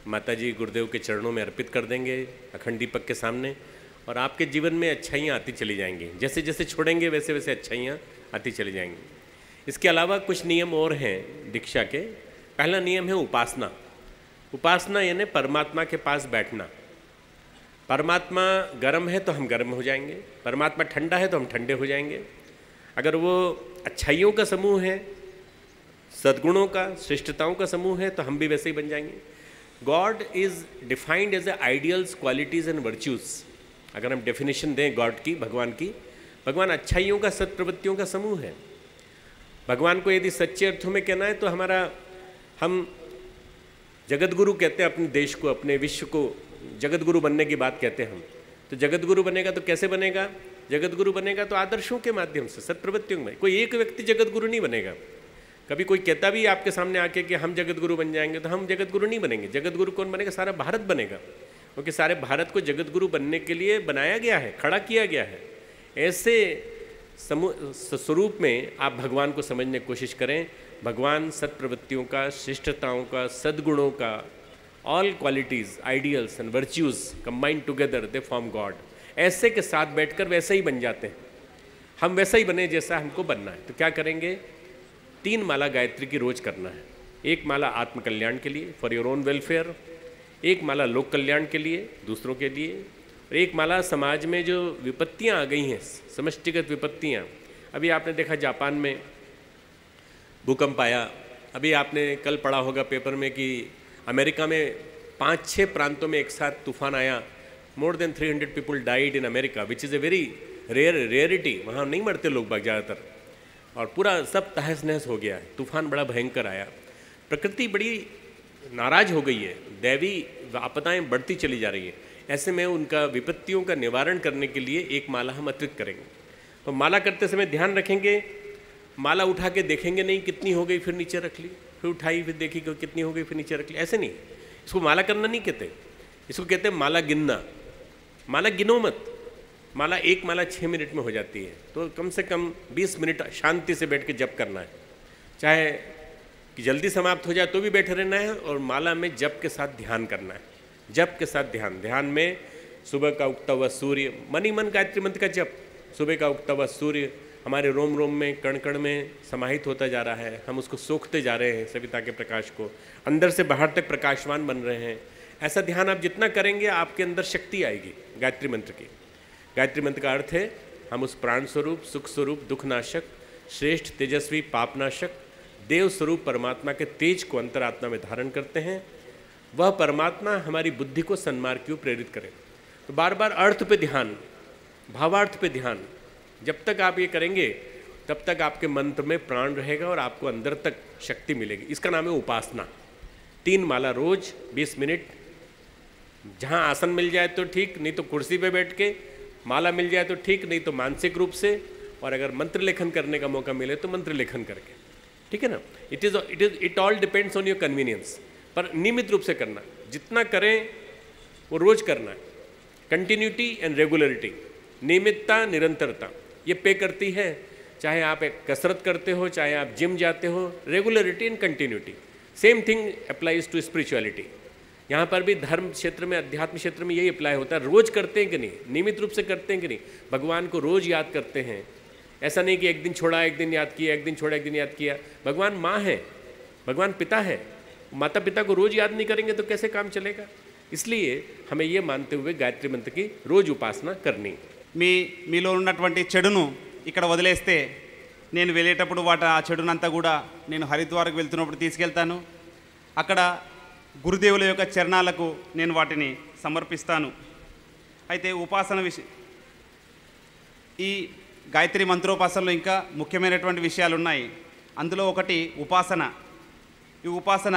माताजी गुरुदेव के चरणों में अर्पित कर देंगे अखंड दीपक के सामने, और आपके जीवन में अच्छाइयाँ आती चली जाएंगी। जैसे जैसे छोड़ेंगे वैसे वैसे अच्छाइयाँ आती चली जाएंगी। इसके अलावा कुछ नियम और हैं दीक्षा के। पहला नियम है उपासना। उपासना यानी परमात्मा के पास बैठना। परमात्मा गर्म है तो हम गर्म हो जाएंगे, परमात्मा ठंडा है तो हम ठंडे हो जाएंगे। अगर वो अच्छाइयों का समूह है, सद्गुणों का, श्रेष्ठताओं का समूह है, तो हम भी वैसे ही बन जाएंगे। God is defined as a ideals, qualities and virtues. अगर हम डेफिनेशन दें गॉड की, भगवान अच्छाइयों का, सत्प्रवृत्तियों का समूह है। भगवान को यदि सच्चे अर्थों में कहना है तो हम जगतगुरु कहते हैं अपने देश को, अपने विश्व को जगतगुरु बनने की बात कहते हैं हम। तो जगतगुरु बनेगा तो कैसे बनेगा? जगतगुरु बनेगा तो आदर्शों के माध्यम से, सत्प्रवृत्तियों में। कोई एक व्यक्ति जगतगुरु नहीं बनेगा। कभी कोई कहता भी आपके सामने आके कि हम जगतगुरु बन जाएंगे, तो हम जगतगुरु नहीं बनेंगे। जगतगुरु कौन बनेगा? सारा भारत बनेगा, क्योंकि सारे भारत को जगतगुरु बनने के लिए बनाया गया है, खड़ा किया गया है। ऐसे स्वरूप में आप भगवान को समझने की कोशिश करें। भगवान सत्प्रवृत्तियों का, श्रेष्ठताओं का, सद्गुणों का, all qualities, ideals and virtues combined together they form God. ऐसे के साथ बैठकर वैसे ही बन जाते हैं। हम वैसा ही बने जैसा हमको बनना है। तो क्या करेंगे? 3 माला गायत्री की रोज करना है। 1 माला आत्म कल्याण के लिए, फॉर योर ओन वेलफेयर, 1 माला लोक कल्याण के लिए, दूसरों के लिए, और 1 माला समाज में जो विपत्तियां आ गई हैं, समष्टिगत विपत्तियां। अभी आपने देखा जापान में भूकंप आया। अभी आपने कल पढ़ा होगा पेपर में कि अमेरिका में 5-6 प्रांतों में एक साथ तूफान आया। More than 300 people died in America, which is a very rarity. वहाँ नहीं मरते लोग बाग ज़्यादातर, और पूरा सब तहस नहस हो गया है। तूफान बड़ा भयंकर आया। प्रकृति बड़ी नाराज हो गई है, दैवी आपदाएं बढ़ती चली जा रही है। ऐसे में उनका विपत्तियों का निवारण करने के लिए 1 माला हम अतिरिक्त करेंगे। तो माला करते समय ध्यान रखेंगे, माला उठा के देखेंगे नहीं कितनी हो गई फिर नीचे रख ली, फिर उठाई फिर देखी कितनी हो गई फिर नीचे रख ली। ऐसे नहीं, इसको माला करना नहीं कहते, इसको कहते हैं माला गिनना। माला गिनो मत। माला 1 माला 6 मिनट में हो जाती है, तो कम से कम 20 मिनट शांति से बैठ के जप करना है। चाहे कि जल्दी समाप्त हो जाए तो भी बैठे रहना है, और माला में जप के साथ ध्यान करना है। जप के साथ ध्यान में सुबह का उगता हुआ सूर्य, मन ही मन गायत्री मंत्र का जप, सुबह का उगता हुआ सूर्य हमारे रोम रोम में कण कण में समाहित होता जा रहा है, हम उसको सोखते जा रहे हैं, सविता के प्रकाश को अंदर से बाहर तक प्रकाशवान बन रहे हैं। ऐसा ध्यान आप जितना करेंगे आपके अंदर शक्ति आएगी गायत्री मंत्र की। गायत्री मंत्र का अर्थ है हम उस प्राण स्वरूप, सुख स्वरूप, दुखनाशक, श्रेष्ठ तेजस्वी पापनाशक देव स्वरूप परमात्मा के तेज को अंतरात्मा में धारण करते हैं। वह परमात्मा हमारी बुद्धि को सन्मार्ग की ओर प्रेरित करे। तो बार बार अर्थ पे ध्यान, भावार्थ पे ध्यान, जब तक आप ये करेंगे तब तक आपके मंत्र में प्राण रहेगा और आपको अंदर तक शक्ति मिलेगी। इसका नाम है उपासना। 3 माला रोज 20 मिनट, जहाँ आसन मिल जाए तो ठीक, नहीं तो कुर्सी पे बैठ के, माला मिल जाए तो ठीक, नहीं तो मानसिक रूप से, और अगर मंत्र लेखन करने का मौका मिले तो मंत्र लेखन करके, ठीक है ना। It all depends on your convenience, पर नियमित रूप से करना, जितना करें वो रोज करना है। कंटिन्यूटी एंड रेगुलरिटी, नियमितता, निरंतरता, ये पे करती है। चाहे आप एक कसरत करते हो, चाहे आप जिम जाते हो, regularity and continuity. Same thing applies to spirituality. यहाँ पर भी धर्म क्षेत्र में, अध्यात्म क्षेत्र में यही अप्लाई होता है। रोज करते हैं कि नहीं, नियमित रूप से करते हैं कि नहीं, भगवान को रोज याद करते हैं। ऐसा नहीं कि एक दिन छोड़ा एक दिन याद किया, एक दिन छोड़ा एक दिन याद किया। भगवान माँ है, भगवान पिता है, माता पिता को रोज याद नहीं करेंगे तो कैसे काम चलेगा। इसलिए हमें ये मानते हुए गायत्री मंत्र की रोज उपासना करनी। మీలో ఉన్నటువంటి చెడును ఇక్కడ వదిలేస్తే నేను వెళ్ళేటప్పుడు ఆ చెడునంతా కూడా నేను హరిద్వార్కు వెళ్తున్నప్పుడు తీసుకెళ్తాను. అక్కడ గురుదేవుల యొక్క చరణాలకు నేను వాటిని సమర్పిస్తాను. అయితే ఉపాసన ఈ గాయత్రి మంత్రోపాసనలో ఇంకా ముఖ్యమైనటువంటి విషయాలు ఉన్నాయి. అందులో ఒకటి ఉపాసన. ఈ ఉపాసన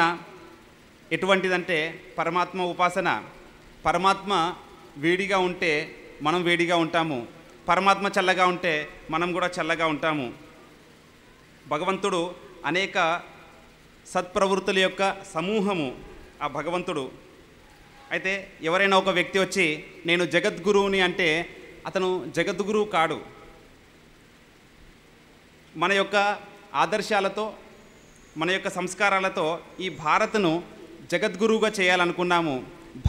ఎటువంటిదంటే పరమాత్మ ఉపాసన. పరమాత్మ వేడిగా ఉంటే మనం వేడిగా ఉంటాము, పరమాత్మ చల్లగా ఉంటే మనం కూడా చల్లగా ఉంటాము. భగవంతుడు అనేక సత్ప్రవృత్తుల యొక్క సమూహము ఆ భగవంతుడు. అయితే ఎవరైనా ఒక వ్యక్తి వచ్చి నేను జగద్గురువుని అంటే అతను జగద్గురువు కాడు. మన యొక్క ఆదర్శాలతో, మన యొక్క సంస్కారాలతో ఈ భారత్ను జగద్గురువుగా చేయాలనుకున్నాము.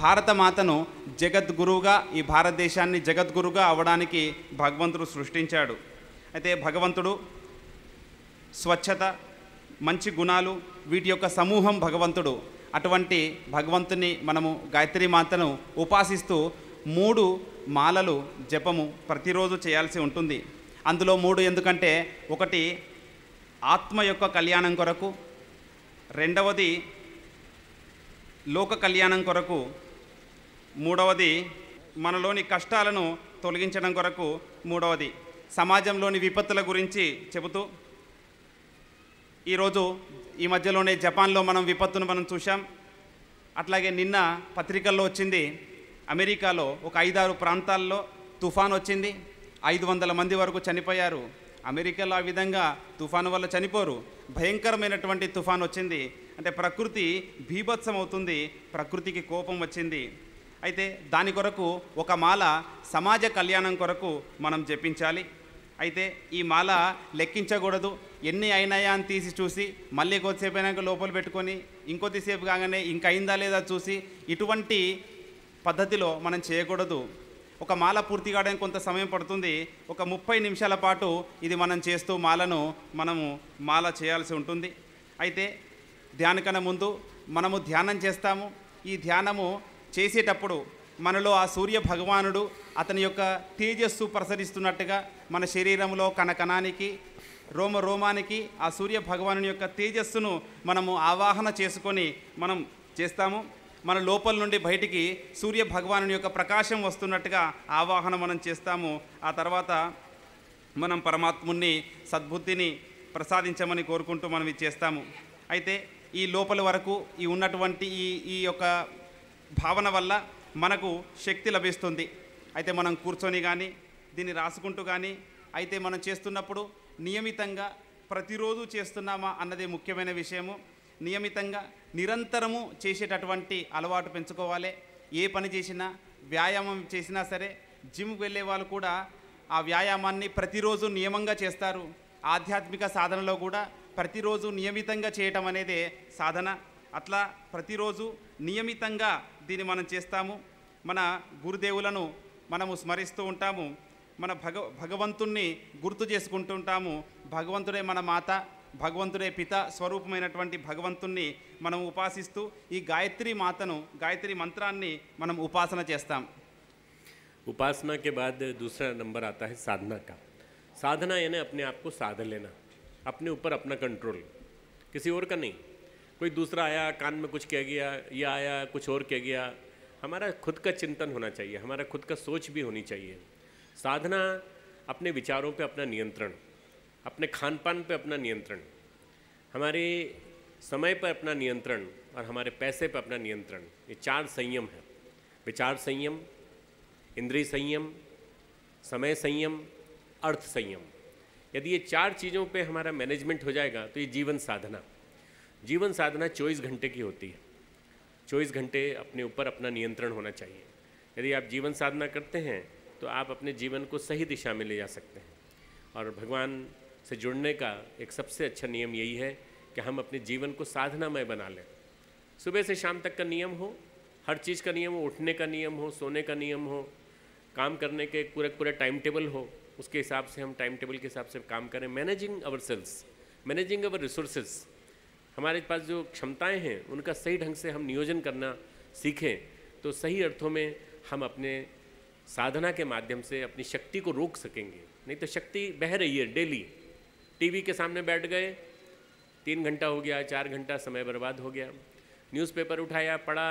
భారతమాతను జగద్గురువుగా, ఈ భారతదేశాన్ని జగద్గురువుగా అవ్వడానికి భగవంతుడు సృష్టించాడు. అయితే భగవంతుడు స్వచ్ఛత, మంచి గుణాలు, వీటి యొక్క సమూహం భగవంతుడు. అటువంటి భగవంతుని మనము గాయత్రి మాతను ఉపాసిస్తూ 3 మాలలు జపము ప్రతిరోజు చేయాల్సి ఉంటుంది. అందులో 3 ఎందుకంటే, ఒకటి ఆత్మ యొక్క కళ్యాణం కొరకు, రెండవది లోక కళ్యాణం కొరకు, మూడవది మనలోని కష్టాలను తొలగించడం కొరకు, మూడవది సమాజంలోని విపత్తుల గురించి చెబుతూ, ఈరోజు ఈ మధ్యలోనే జపాన్లో మనం విపత్తును మనం చూసాం. అట్లాగే నిన్న పత్రికల్లో వచ్చింది, అమెరికాలో ఒక 5-6 ప్రాంతాల్లో తుఫాన్ వచ్చింది, 500 మంది వరకు చనిపోయారు. అమెరికాలో ఆ విధంగా తుఫాను వల్ల చనిపోరు, భయంకరమైనటువంటి తుఫాన్ వచ్చింది. అంటే ప్రకృతి బీభత్సం అవుతుంది, ప్రకృతికి కోపం వచ్చింది. అయితే దాని కొరకు ఒక మాల సమాజ కళ్యాణం కొరకు మనం జపించాలి. అయితే ఈ మాల లెక్కించకూడదు, ఎన్ని అయినాయా అని తీసి చూసి మళ్ళీ కొద్దిసేపు అయినాక లోపల పెట్టుకొని ఇంకొద్దిసేపు కాగానే ఇంకా అయిందా లేదా చూసి ఇటువంటి పద్ధతిలో మనం చేయకూడదు. ఒక మాల పూర్తి కావడానికి కొంత సమయం పడుతుంది. ఒక 30 నిమిషాల పాటు ఇది మనం చేస్తూ మనము మాల చేయాల్సి ఉంటుంది. అయితే ధ్యానకన్నా ముందు మనము ధ్యానం చేస్తాము. ఈ ధ్యానము చేసేటప్పుడు మనలో ఆ సూర్య భగవానుడు అతని యొక్క తేజస్సు ప్రసరిస్తున్నట్టుగా మన శరీరంలో కణకణానికి, రోమ రోమానికి ఆ సూర్య భగవానుని యొక్క తేజస్సును మనము ఆవాహన చేసుకొని మనం చేస్తాము. మన లోపల నుండి బయటికి సూర్య భగవానుని యొక్క ప్రకాశం వస్తున్నట్టుగా ఆవాహన మనం చేస్తాము. ఆ తర్వాత మనం పరమాత్ముని సద్బుద్ధిని ప్రసాదించమని కోరుకుంటూ మనం ఇది చేస్తాము. అయితే ఈ లోపల వరకు ఈ ఉన్నటువంటి ఈ యొక్క భావన వల్ల మనకు శక్తి లభిస్తుంది. అయితే మనం కూర్చొని కానీ దీన్ని రాసుకుంటూ కానీ అయితే మనం చేస్తున్నప్పుడు నియమితంగా ప్రతిరోజు చేస్తున్నామా అన్నది ముఖ్యమైన విషయము. నియమితంగా నిరంతరము చేసేటటువంటి అలవాటు పెంచుకోవాలి. ఏ పని చేసినా, వ్యాయామం చేసినా సరే, జిమ్కి వెళ్ళే వాళ్ళు కూడా ఆ వ్యాయామాన్ని ప్రతిరోజు నియమంగా చేస్తారు. ఆధ్యాత్మిక సాధనలో కూడా ప్రతిరోజు నియమితంగా చేయటం అనేదే సాధన. అట్లా ప్రతిరోజు నియమితంగా దీన్ని మనం చేస్తాము. మన గురుదేవులను మనము స్మరిస్తూ ఉంటాము, మన భగవంతుణ్ణి గుర్తు చేసుకుంటూ ఉంటాము. భగవంతుడే మన మాత, భగవంతుడే పిత స్వరూపమైనటువంటి భగవంతుణ్ణి మనం ఉపాసిస్తూ ఈ గాయత్రి మాతను, గాయత్రి మంత్రాన్ని మనం ఉపాసన చేస్తాం. उपासना के बाद दूसरा नंबर आता है साधना का. साधना यानी अपने आप को साध लेना, अपने ऊपर अपना कंट्रोल, किसी और का नहीं. कोई दूसरा आया कान में कुछ कह गया, या आया कुछ और कह गया. हमारा खुद का चिंतन होना चाहिए, हमारा खुद का सोच भी होनी चाहिए. साधना अपने विचारों पे अपना नियंत्रण, अपने खान पान पे अपना नियंत्रण, हमारे समय पर अपना नियंत्रण और हमारे पैसे पर अपना नियंत्रण. ये 4 संयम है. विचार संयम, इंद्रिय संयम, समय संयम, अर्थ संयम. यदि ये 4 चीज़ों पे हमारा मैनेजमेंट हो जाएगा तो ये जीवन साधना 24 घंटे की होती है. 24 घंटे अपने ऊपर अपना नियंत्रण होना चाहिए. यदि आप जीवन साधना करते हैं तो आप अपने जीवन को सही दिशा में ले जा सकते हैं. और भगवान से जुड़ने का एक सबसे अच्छा नियम यही है कि हम अपने जीवन को साधनामय बना लें. सुबह से शाम तक का नियम हो, हर चीज़ का नियम हो, उठने का नियम हो, सोने का नियम हो, काम करने के पूरा टाइम टेबल हो, उसके हिसाब से हम टाइम टेबल के हिसाब से काम करें. मैनेजिंग अवर सेल्स, मैनेजिंग अवर रिसोर्सेज, हमारे पास जो क्षमताएं हैं उनका सही ढंग से हम नियोजन करना सीखें तो सही अर्थों में हम अपने साधना के माध्यम से अपनी शक्ति को रोक सकेंगे. नहीं तो शक्ति बह रही है डेली. टीवी के सामने बैठ गए, 3 घंटा हो गया, 4 घंटा समय बर्बाद हो गया. न्यूज़पेपर उठाया, पढ़ा,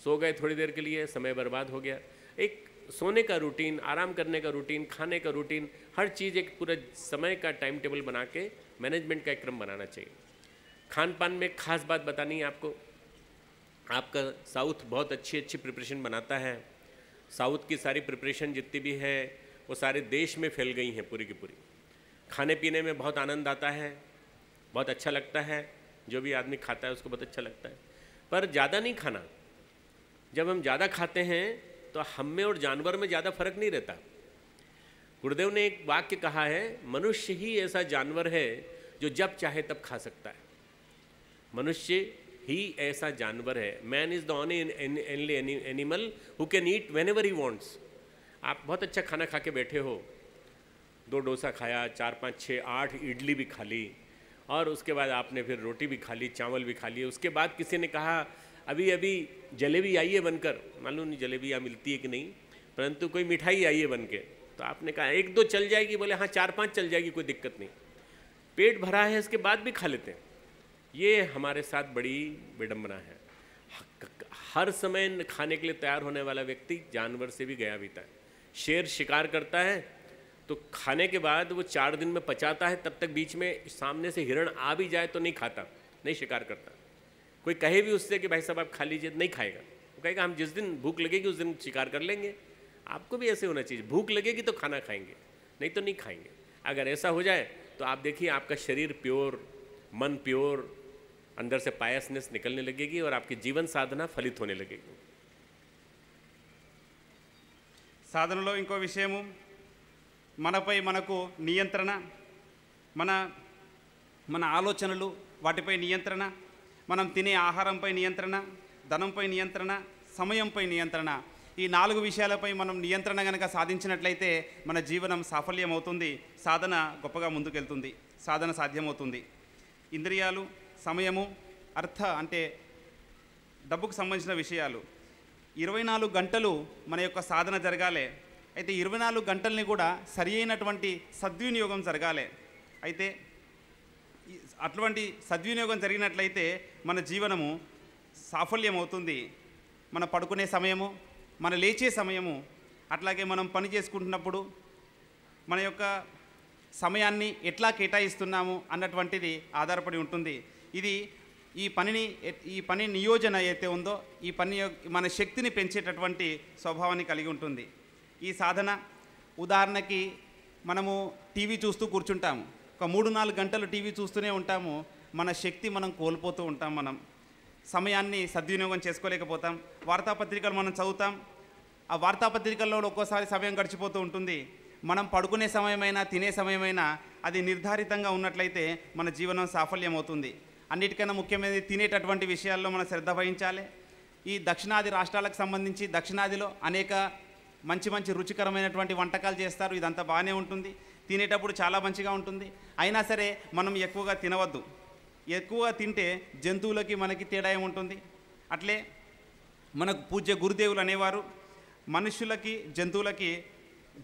सो गए थोड़ी देर के लिए, समय बर्बाद हो गया. एक सोने का रूटीन, आराम करने का रूटीन, खाने का रूटीन, हर चीज़ एक पूरा समय का टाइम टेबल बना के मैनेजमेंट का एक क्रम बनाना चाहिए. खान पान में एक खास बात बतानी है आपको. आपका साउथ बहुत अच्छी प्रिपरेशन बनाता है. साउथ की सारी प्रिपरेशन जितनी भी है वो सारे देश में फैल गई हैं पूरी की पूरी. खाने पीने में बहुत आनंद आता है, बहुत अच्छा लगता है. जो भी आदमी खाता है उसको बहुत अच्छा लगता है. पर ज़्यादा नहीं खाना. जब हम ज़्यादा खाते हैं तो हम में और जानवर में ज़्यादा फर्क नहीं रहता. गुरुदेव ने एक वाक्य कहा है, मनुष्य ही ऐसा जानवर है जो जब चाहे तब खा सकता है. मनुष्य ही ऐसा जानवर है. Man is the only animal who can eat when ever he wants. आप बहुत अच्छा खाना खा के बैठे हो, 2 डोसा खाया, 4, 5, 6, 8 इडली भी खा ली, और उसके बाद आपने फिर रोटी भी खा ली, चावल भी खा लिए. उसके बाद किसी ने कहा अभी जलेबी आई है बनकर, मालूम नहीं जलेबी यहाँ मिलती है कि नहीं, परंतु कोई मिठाई आई है बन के. तो आपने कहा 1-2 चल जाएगी, बोले हाँ 4-5 चल जाएगी, कोई दिक्कत नहीं. पेट भरा है इसके बाद भी खा लेते हैं. ये हमारे साथ बड़ी विडंबना है. हर समय खाने के लिए तैयार होने वाला व्यक्ति जानवर से भी गया बीता है. शेर शिकार करता है तो खाने के बाद वो 4 दिन में पचाता है, तब तक बीच में सामने से हिरण आ भी जाए तो नहीं खाता, नहीं शिकार करता. कोई कहे भी उससे कि भाई साहब आप खा लीजिए, नहीं खाएगा. वो कहेगा हम जिस दिन भूख लगेगी उस दिन शिकार कर लेंगे. आपको भी ऐसे होना चाहिए, भूख लगेगी तो खाना खाएंगे, नहीं तो नहीं खाएंगे. अगर ऐसा हो जाए तो आप देखिए आपका शरीर प्योर, मन प्योर, अंदर से पायसनेस निकलने लगेगी और आपकी जीवन साधना फलित होने लगेगी. సాధనలో ఇంకో విషయము, మనపై మనకు నియంత్రణ, మన ఆలోచనలు వాటిపై నియంత్రణ, మనం తినే ఆహారంపై నియంత్రణ, ధనంపై నియంత్రణ, సమయంపై నియంత్రణ. ఈ 4 విషయాలపై మనం నియంత్రణ కనుక సాధించినట్లయితే మన జీవనం సాఫల్యమవుతుంది, సాధన గొప్పగా ముందుకెళ్తుంది, సాధన సాధ్యమవుతుంది. ఇంద్రియాలు, సమయము, అర్థ అంటే డబ్బుకు సంబంధించిన విషయాలు 24 గంటలు మన యొక్క సాధన జరగాలి. అయితే 24 గంటల్ని కూడా సరి అయినటువంటి సద్వినియోగం జరగాలి. అయితే అటువంటి సద్వినియోగం జరిగినట్లయితే మన జీవనము సాఫల్యమవుతుంది. మన పడుకునే సమయము, మన లేచే సమయము, అట్లాగే మనం పని చేసుకుంటున్నప్పుడు మన యొక్క సమయాన్ని ఎట్లా కేటాయిస్తున్నాము అన్నటువంటిది ఆధారపడి ఉంటుంది. ఇది ఈ పని నియోజన అయితే ఉందో ఈ పని మన శక్తిని పెంచేటటువంటి స్వభావాన్ని కలిగి ఉంటుంది. ఈ సాధన ఉదాహరణకి మనము టీవీ చూస్తూ కూర్చుంటాము, ఒక 3-4 గంటలు టీవీ చూస్తూనే ఉంటాము, మన శక్తి మనం కోల్పోతూ ఉంటాం. మనం సమయాన్ని సద్వినియోగం చేసుకోలేకపోతాం. వార్తాపత్రికలు మనం చదువుతాం, ఆ వార్తాపత్రికల్లో ఒక్కోసారి సమయం గడిచిపోతూ ఉంటుంది. మనం పడుకునే సమయమైనా తినే సమయమైనా అది నిర్ధారితంగా ఉన్నట్లయితే మన జీవనం సాఫల్యం అవుతుంది. అన్నిటికన్నా ముఖ్యమైనది తినేటటువంటి విషయాల్లో మనం శ్రద్ధ వహించాలి. ఈ దక్షిణాది రాష్ట్రాలకు సంబంధించి దక్షిణాదిలో అనేక మంచి మంచి రుచికరమైనటువంటి వంటకాలు చేస్తారు. ఇదంతా బాగానే ఉంటుంది, తినేటప్పుడు చాలా మంచిగా ఉంటుంది. అయినా సరే మనం ఎక్కువగా తినవద్దు. ఎక్కువగా తింటే జంతువులకి మనకి తేడా ఏముంటుంది? అట్లే మనకు పూజ్య గురుదేవులు అనేవారు మనుషులకి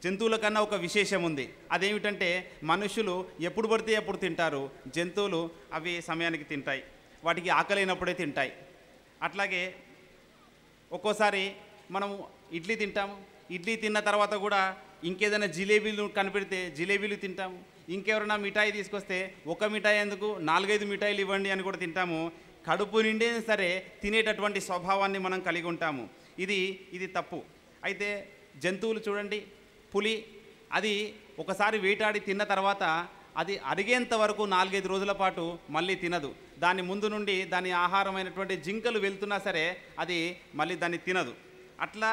జంతువుల కన్నా ఒక విశేషం ఉంది. అదేమిటంటే మనుషులు ఎప్పుడు పడితే ఎప్పుడు తింటారు, జంతువులు అవి సమయానికి తింటాయి, వాటికి ఆకలినప్పుడే తింటాయి. అట్లాగే ఒక్కోసారి మనము ఇడ్లీ తింటాము, ఇడ్లీ తిన్న తర్వాత కూడా ఇంకేదైనా జిలేబీలు కనిపెడితే జిలేబీలు తింటాము. ఇంకెవరైనా మిఠాయి తీసుకొస్తే ఒక మిఠాయి ఎందుకు 4-5 మిఠాయిలు ఇవ్వండి అని కూడా తింటాము. కడుపు నిండే సరే తినేటటువంటి స్వభావాన్ని మనం కలిగి ఉంటాము. ఇది తప్పు. అయితే జంతువులు చూడండి, పులి అది ఒకసారి వేటాడి తిన్న తర్వాత అది అరిగేంత వరకు 4-5 రోజుల పాటు మళ్ళీ తినదు. దాని ముందు నుండి దాని ఆహారమైనటువంటి జింకలు వెళ్తున్నా సరే అది మళ్ళీ దాన్ని తినదు. అట్లా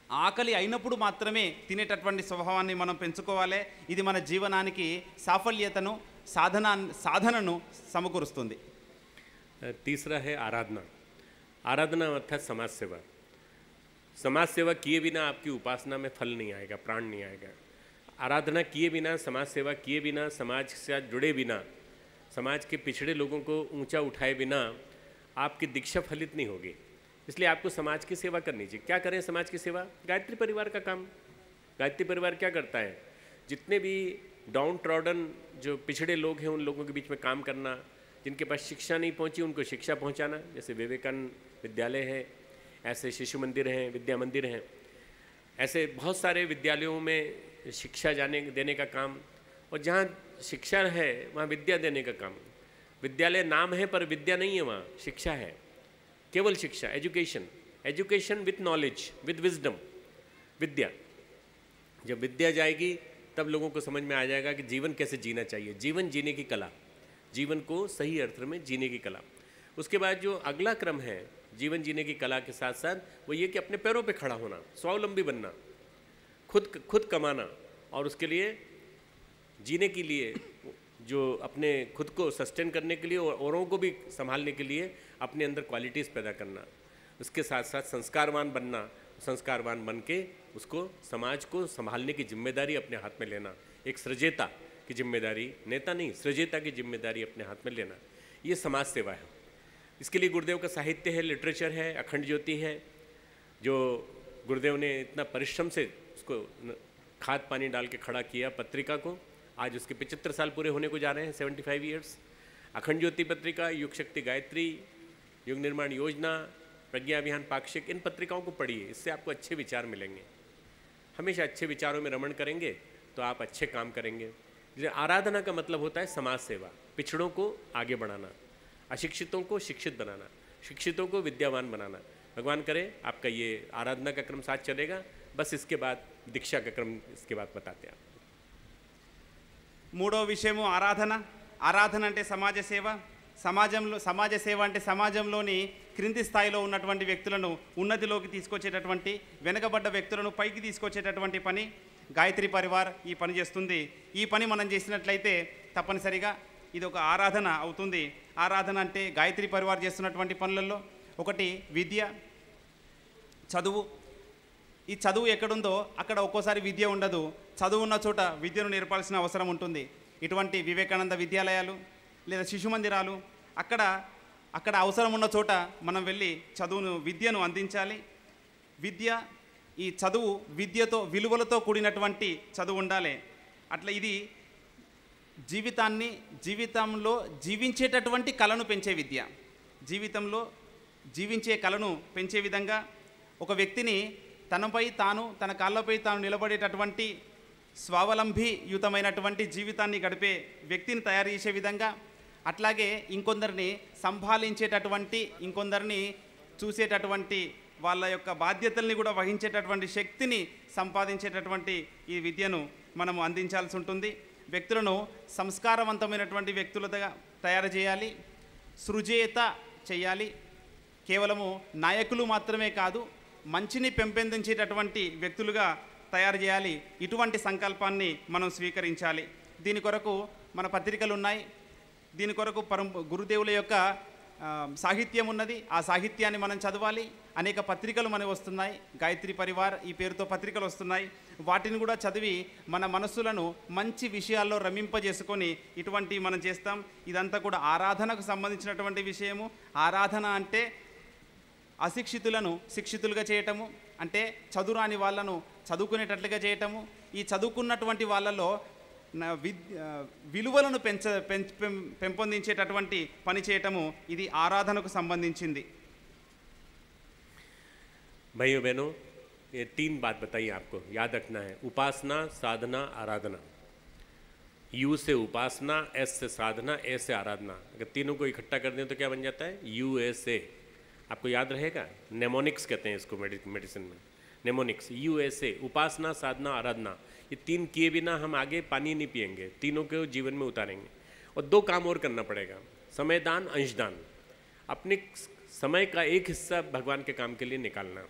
ఆకలి అయినప్పుడు మాత్రమే తినేటటువంటి స్వభావాన్ని మనం పెంచుకోవాలి. ఇది మన జీవనానికి సాఫల్యతను సాధనను సమకూరుస్తుంది. तीसरा है आराधना। आराधना अर्थात समाज सेवा। समाज सेवा किए बिना आपकी उपासना में फल नहीं आएगा, प्राण नहीं आएगा। आराधना किए बिना, समाज सेवा किए बिना, समाज से जुड़े बिना, समाज के पिछड़े लोगों को ऊंचा उठाए बिना आपकी दीक्षा फलित नहीं होगी। इसलिए आपको समाज की सेवा करनी चाहिए। क्या करें समाज की सेवा? गायत्री परिवार का काम। गायत्री परिवार क्या करता है? जितने भी डाउन ट्रॉडन जो पिछड़े लोग हैं उन लोगों के बीच में काम करना, जिनके पास शिक्षा नहीं पहुंची उनको शिक्षा पहुंचाना। जैसे विवेकानंद विद्यालय है, ऐसे शिशु मंदिर हैं, विद्या मंदिर हैं, ऐसे बहुत सारे विद्यालयों में शिक्षा देने का काम, और जहाँ शिक्षा है वहाँ विद्या देने का काम। विद्यालय नाम है पर विद्या नहीं है, वहाँ शिक्षा है, केवल शिक्षा, education with knowledge, with wisdom. विद्या, जब विद्या जाएगी तब लोगों को समझ में आ जाएगा कि जीवन कैसे जीना चाहिए, जीवन जीने की कला, जीवन को सही अर्थ में जीने की कला। उसके बाद जो अगला क्रम है जीवन जीने की कला के साथ साथ वो ये कि अपने पैरों पे खड़ा होना, स्वावलंबी बनना, खुद कमाना, और उसके लिए जीने के लिए जो अपने खुद को सस्टेन करने के लिए और औरों को भी संभालने के लिए अपने अंदर क्वालिटीज़ पैदा करना। उसके साथ साथ संस्कारवान बनना, संस्कारवान बन के उसको समाज को संभालने की जिम्मेदारी अपने हाथ में लेना। एक सृजेता की जिम्मेदारी, नेता नहीं, सृजेता की जिम्मेदारी अपने हाथ में लेना, ये समाज सेवा है। इसके लिए गुरुदेव का साहित्य है, लिटरेचर है, अखंड ज्योति है, जो गुरुदेव ने इतना परिश्रम से उसको खाद पानी डाल के खड़ा किया पत्रिका को। आज उसके 75 साल पूरे होने को जा रहे हैं, 75 ईयर्स। अखंड ज्योति पत्रिका, युग शक्ति गायत्री, युग निर्माण योजना, प्रज्ञा अभियान पाक्षिक, इन पत्रिकाओं को पढ़िए, इससे आपको अच्छे विचार मिलेंगे। हमेशा अच्छे विचारों में रमण करेंगे तो आप अच्छे काम करेंगे। आराधना का मतलब होता है समाज सेवा, पिछड़ों को आगे बढ़ाना, अशिक्षितों को शिक्षित बनाना, शिक्षितों को विद्यावान बनाना। भगवान करे आपका ये आराधना का क्रम साथ चलेगा। बस इसके बाद दीक्षा का क्रम इसके बाद बताते हैं। మూడో విషయము ఆరాధన అంటే సమాజ సేవ. సమాజ సేవ అంటే సమాజంలోని క్రింది స్థాయిలో ఉన్నటువంటి వ్యక్తులను ఉన్నతిలోకి తీసుకొచ్చేటటువంటి, వెనకబడ్డ వ్యక్తులను పైకి తీసుకొచ్చేటటువంటి పని గాయత్రి పరివార్ ఈ పని చేస్తుంది. ఈ పని మనం చేసినట్లయితే తప్పనిసరిగా ఇది ఒక ఆరాధన అవుతుంది. ఆరాధన అంటే గాయత్రి పరివార్ చేస్తున్నటువంటి పనులలో ఒకటి విద్య, చదువు. ఈ చదువు ఎక్కడుందో అక్కడ ఒక్కోసారి విద్య ఉండదు. చదువు ఉన్న చోట విద్యను నేర్పాల్సిన అవసరం ఉంటుంది. ఇటువంటి వివేకానంద విద్యాలయాలు లేదా శిశు మందిరాలు, అక్కడ అవసరం ఉన్న చోట మనం వెళ్ళి విద్యను అందించాలి. ఈ చదువు విద్యతో, విలువలతో కూడినటువంటి చదువు ఉండాలి. అట్లా ఇది జీవితంలో జీవించేటటువంటి కళను పెంచే విద్య. జీవితంలో జీవించే కళను పెంచే విధంగా ఒక వ్యక్తిని తన కాళ్ళపై తాను నిలబడేటటువంటి స్వావలంబీయుతమైనటువంటి జీవితాన్ని గడిపే వ్యక్తిని తయారు చేసే విధంగా, అట్లాగే ఇంకొందరిని సంభాళించేటటువంటి, ఇంకొందరిని చూసేటటువంటి, వాళ్ళ యొక్క బాధ్యతల్ని కూడా వహించేటటువంటి శక్తిని సంపాదించేటటువంటి ఈ విద్యను మనము అందించాల్సి ఉంటుంది. వ్యక్తులను సంస్కారవంతమైనటువంటి వ్యక్తులుగా తయారు చేయాలి, సృజేత చేయాలి. కేవలము నాయకులు మాత్రమే కాదు, మంచిని పెంపొందించేటటువంటి వ్యక్తులుగా తయారు చేయాలి. ఇటువంటి సంకల్పాన్ని మనం స్వీకరించాలి. దీని కొరకు మన పత్రికలు ఉన్నాయి. దీని కొరకు గురుదేవుల యొక్క సాహిత్యం ఉన్నది. ఆ సాహిత్యాన్ని మనం చదవాలి. అనేక పత్రికలు మనకు వస్తున్నాయి. గాయత్రి పరివార్ ఈ పేరుతో పత్రికలు వస్తున్నాయి. వాటిని కూడా చదివి మన మనస్సులను మంచి విషయాల్లో రమింపజేసుకొని ఇటువంటి మనం చేస్తాం. ఇదంతా కూడా ఆరాధనకు సంబంధించినటువంటి విషయము. ఆరాధన అంటే అశిక్షితులను శిక్షితులుగా చేయటము, అంటే చదువురాని వాళ్ళను చదువుకునేటట్లుగా చేయటము, ఈ చదువుకున్నటువంటి వాళ్ళలో విలువలను పెంపొందించేటటువంటి పని చేయటము, ఇది ఆరాధనకు సంబంధించింది. भाइयों बहनों, ये 3 बात बताइए आपको याद रखना है. उपासना, साधना, आराधना. यू से उपासना, एस से साधना, ए से आराधना. अगर तीनों को इकट्ठा कर दें तो क्या बन जाता है? USA. आपको याद रहेगा. नेमोनिक्स कहते हैं इसको मेडिसिन में. नेमोनिक्स, USA, उपासना, साधना, आराधना. ये 3 किए बिना हम आगे पानी नहीं पिएंगे. तीनों को जीवन में उतारेंगे. और 2 काम और करना पड़ेगा. समयदान, अंशदान. अपने समय का एक हिस्सा भगवान के काम के लिए निकालना.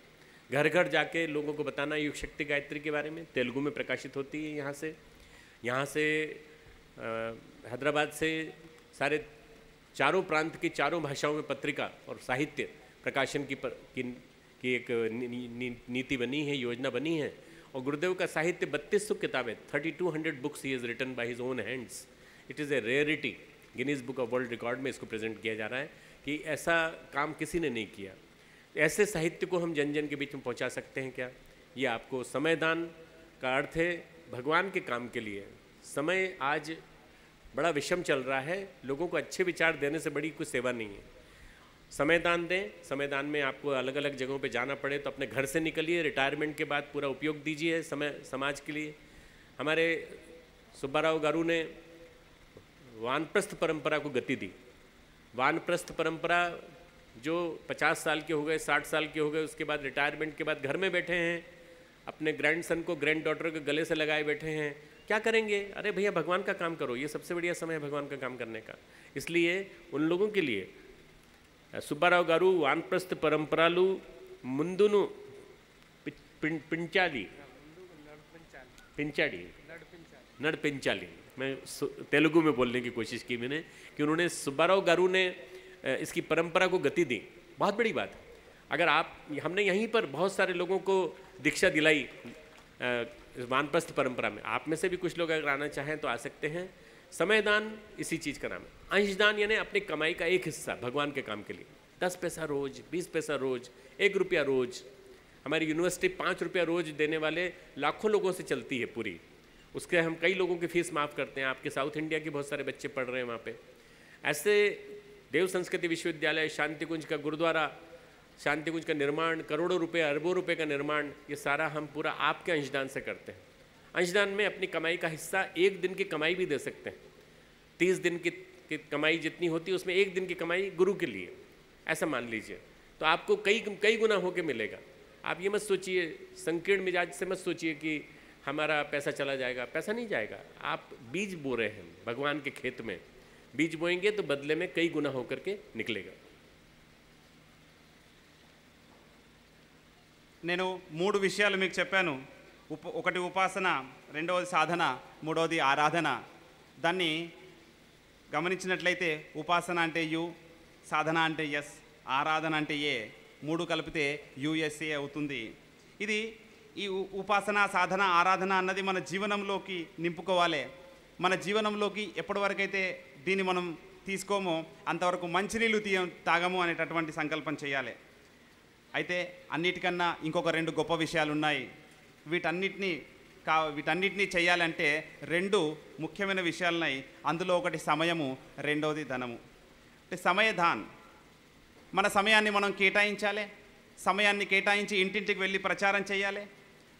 घर घर जाके लोगों को बताना युग शक्ति गायत्री के बारे में. तेलुगु में प्रकाशित होती है. यहाँ से हैदराबाद से सारे चारों प्रांत की चारों भाषाओं में पत्रिका और साहित्य प्रकाशन की एक नीति बनी है, योजना बनी है. और गुरुदेव का साहित्य 3200 किताबें, 3200 books he is written by his own hands. It is a rarity. Guinness book of world record में इसको प्रेजेंट किया जा रहा है कि ऐसा काम किसी ने नहीं किया. ऐसे साहित्य को हम जन जन के बीच में पहुंचा सकते हैं क्या? ये आपको समयदान का अर्थ है भगवान के काम के लिए. समय आज बड़ा विषम चल रहा है. लोगों को अच्छे विचार देने से बड़ी कोई सेवा नहीं है. समयदान दें. समयदान में आपको अलग अलग जगहों पे जाना पड़े तो अपने घर से निकलिए. रिटायरमेंट के बाद पूरा उपयोग दीजिए समय समाज के लिए. हमारे सुब्बाराव गारू ने वानप्रस्थ परंपरा को गति दी. वानप्रस्थ परंपरा जो 50 साल के हो गए, 60 साल के हो गए, उसके बाद रिटायरमेंट के बाद घर में बैठे हैं, अपने ग्रैंडसन को ग्रैंड डॉटर के गले से लगाए बैठे हैं. क्या करेंगे? अरे भैया भगवान का काम करो. ये सबसे बढ़िया समय है भगवान का काम करने का. इसलिए उन लोगों के लिए सुब्बाराव गारू वानप्रस्थ परंपरालू मुंदुनु नड़पिंचाली. मैं तेलुगु में बोलने की कोशिश की मैंने कि उन्होंने सुब्बाराव गारू ने इसकी परंपरा को गति दी. बहुत बड़ी बात. अगर हमने यहीं पर बहुत सारे लोगों को दीक्षा दिलाई वानप्रस्थ परंपरा में. आप में से भी कुछ लोग अगर आना चाहें तो आ सकते हैं. समयदान इसी चीज़ का नाम है. अंशदान यानी अपनी कमाई का एक हिस्सा भगवान के काम के लिए. 10 पैसा रोज, 20 पैसा रोज, 1 रुपया रोज. हमारी यूनिवर्सिटी 5 रुपया रोज देने वाले लाखों लोगों से चलती है पूरी. उसके हम कई लोगों की फीस माफ़ करते हैं. आपके साउथ इंडिया के बहुत सारे बच्चे पढ़ रहे हैं वहाँ पे. ऐसे देव संस्कृति विश्वविद्यालय, शांति कुंज का गुरुद्वारा, शांति कुंज का निर्माण, करोड़ों रुपए, अरबों रुपए का निर्माण, ये सारा हम पूरा आपके अंशदान से करते हैं. अंशदान में अपनी कमाई का हिस्सा 1 दिन की कमाई भी दे सकते हैं. 30 दिन की कमाई जितनी होती है उसमें 1 दिन की कमाई गुरु के लिए, ऐसा मान लीजिए. तो आपको कई गुना होके मिलेगा. आप ये मत सोचिए, संकीर्ण मिजाज से मत सोचिए कि हमारा पैसा चला जाएगा. पैसा नहीं जाएगा. आप बीज बो रहे हैं भगवान के खेत में. बीज बोएंगे तो बदले में कई गुना होकर के निकलेगा. నేను 3 విషయాలు మీకు చెప్పాను. ఒకటి ఉపాసన, రెండవది సాధన, మూడవది ఆరాధన. దాన్ని గమనించినట్లయితే ఉపాసన అంటే యు, సాధన అంటే ఎస్, ఆరాధన అంటే ఏ. 3 కలిపితే USA అవుతుంది. ఇది ఈ ఉపాసన, సాధన, ఆరాధన అన్నది మన జీవనంలోకి నింపుకోవాలి. మన జీవనంలోకి ఎప్పటి వరకైతే దీన్ని మనం తీసుకోమో అంతవరకు మంచినీళ్ళు తాగము అనేటటువంటి సంకల్పం చేయాలి. అయితే అన్నిటికన్నా ఇంకొక 2 గొప్ప విషయాలు ఉన్నాయి. వీటన్నిటినీ చేయాలంటే 2 ముఖ్యమైన విషయాలున్నాయి. అందులో ఒకటి సమయము, రెండవది ధనము. అంటే సమయదాన్. మన సమయాన్ని మనం కేటాయించాలి. సమయాన్ని కేటాయించి ఇంటింటికి వెళ్ళి ప్రచారం చేయాలి.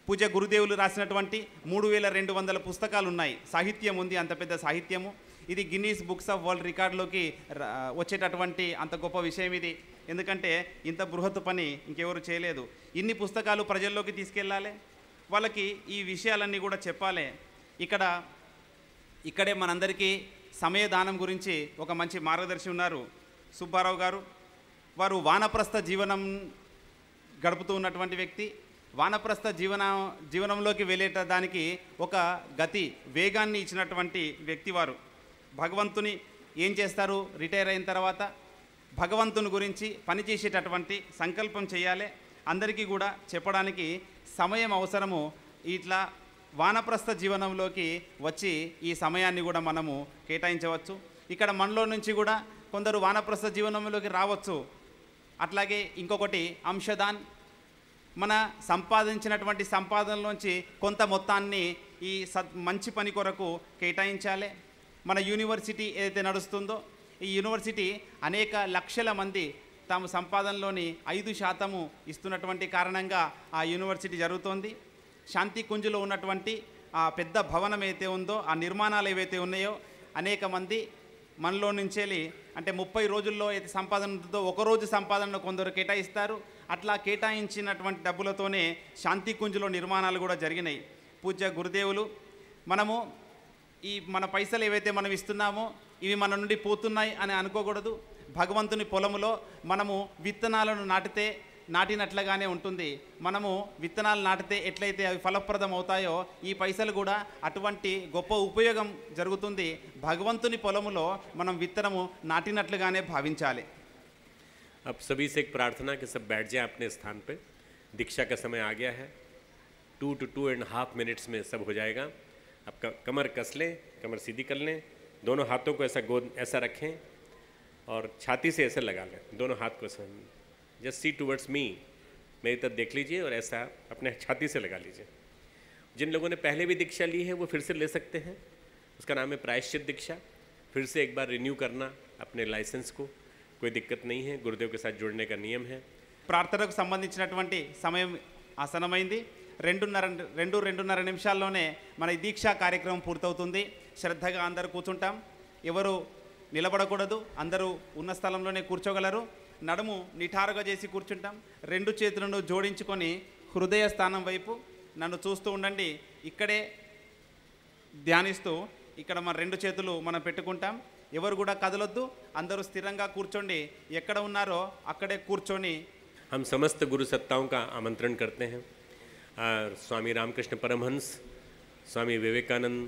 పూజ గురుదేవులు రాసినటువంటి 3200 పుస్తకాలు ఉన్నాయి. సాహిత్యం ఉంది, అంత పెద్ద సాహిత్యము. ఇది గిన్నీస్ బుక్స్ ఆఫ్ వరల్డ్ రికార్డులోకి వచ్చేటటువంటి అంత గొప్ప విషయం ఇది. ఎందుకంటే ఇంత బృహత్ పని ఇంకెవరు చేయలేదు. ఇన్ని పుస్తకాలు ప్రజల్లోకి తీసుకెళ్ళాలి. వాళ్ళకి ఈ విషయాలన్నీ కూడా చెప్పాలి. ఇక్కడే మనందరికీ సమయదానం గురించి ఒక మంచి మార్గదర్శి ఉన్నారు, సుబ్బారావు గారు. వారు వానప్రస్థ జీవనం గడుపుతూ ఉన్నటువంటి వ్యక్తి. వానప్రస్థ జీవనంలోకి వెళ్ళేటదానికి ఒక గతి వేగాన్ని ఇచ్చినటువంటి వ్యక్తి వారు. భగవంతుని ఏం చేస్తారు రిటైర్ అయిన తర్వాత? భగవంతుని గురించి పనిచేసేటటువంటి సంకల్పం చేయాలి. అందరికీ కూడా చెప్పడానికి సమయం అవసరము. ఇట్లా వానప్రస్థ జీవనంలోకి వచ్చి ఈ సమయాన్ని కూడా మనము కేటాయించవచ్చు. ఇక్కడ మనలో నుంచి కూడా కొందరు వానప్రస్థ జీవనంలోకి రావచ్చు. అట్లాగే ఇంకొకటి అంశదాన్, మన సంపాదించినటువంటి సంపాదనలోంచి కొంత మొత్తాన్ని ఈ మంచి పని కొరకు కేటాయించాలి. మన యూనివర్సిటీ ఏదైతే నడుస్తుందో ఈ యూనివర్సిటీ అనేక లక్షల మంది తాము సంపాదనలోని 5% ఇస్తున్నటువంటి కారణంగా ఆ యూనివర్సిటీ జరుగుతోంది. శాంతి కుంజులో ఉన్నటువంటి ఆ పెద్ద భవనం ఏదైతే ఉందో, ఆ నిర్మాణాలు ఏవైతే ఉన్నాయో, అనేక మంది మనలో నుంచి అంటే 30 రోజుల్లో అయితే సంపాదన ఉంటుందో ఒకరోజు సంపాదనను కొందరు కేటాయిస్తారు. అట్లా కేటాయించినటువంటి డబ్బులతోనే శాంతి కుంజులో నిర్మాణాలు కూడా జరిగినాయి. పూజ్య గురుదేవులు, మనము ఈ మన పైసలు ఏవైతే మనం ఇస్తున్నామో ఇవి మన నుండి పోతున్నాయి అని అనుకోకూడదు. భగవంతుని పొలములో మనము విత్తనాలను నాటినట్లుగానే ఉంటుంది. మనము విత్తనాలు నాటితే ఎట్లయితే అవి ఫలప్రదం అవుతాయో ఈ పైసలు కూడా అటువంటి గొప్ప ఉపయోగం జరుగుతుంది. భగవంతుని పొలములో మనం విత్తనము నాటినట్లుగానే భావించాలి. अब सभी से एक प्रार्थना कि सब बैठ जाएं अपने स्थान पे. दीक्षा का समय आ गया है. 2 to 2.5 मिनट्स में सब हो जाएगा. अब कमर कस लें, कमर सीधी कर लें, दोनों हाथों को ऐसा गोद ऐसा रखें और छाती से ऐसे लगा लें. दोनों हाथ को जस्ट सी टूवर्ड्स मी, मेरी तरफ देख लीजिए और ऐसा अपने छाती से लगा लीजिए. जिन लोगों ने पहले भी दीक्षा ली है वो फिर से ले सकते हैं. उसका नाम है प्रायश्चित दीक्षा. फिर से एक बार रिन्यू करना अपने लाइसेंस को, कोई दिक्कत नहीं है. गुरुदेव के साथ जुड़ने का नियम है. ప్రార్థనకు సంబంధించినటువంటి సమయం ఆసనమైంది. 2.5 నిమిషాల్లోనే మన ఈ దీక్షా కార్యక్రమం పూర్తవుతుంది. శ్రద్ధగా అందరూ కూర్చుంటాం. ఎవరు నిలబడకూడదు, అందరూ ఉన్న స్థలంలోనే కూర్చోగలరు. నడుము నిఠారుగా చేసి కూర్చుంటాం. 2 చేతులను జోడించుకొని హృదయ స్థానం వైపు నన్ను చూస్తూ ఉండండి. ఇక్కడే ధ్యానిస్తూ ఇక్కడ మన 2 చేతులు మనం పెట్టుకుంటాం. ఎవరు కూడా కదలొద్దు, అందరూ స్థిరంగా కూర్చోండి. ఎక్కడ ఉన్నారో అక్కడే కూర్చొని हम समस्त गुरु सत्ताओं का आमंत्रण करते हैं. स्वामी रामकृष्ण परमहंस, स्वामी विवेकानंद,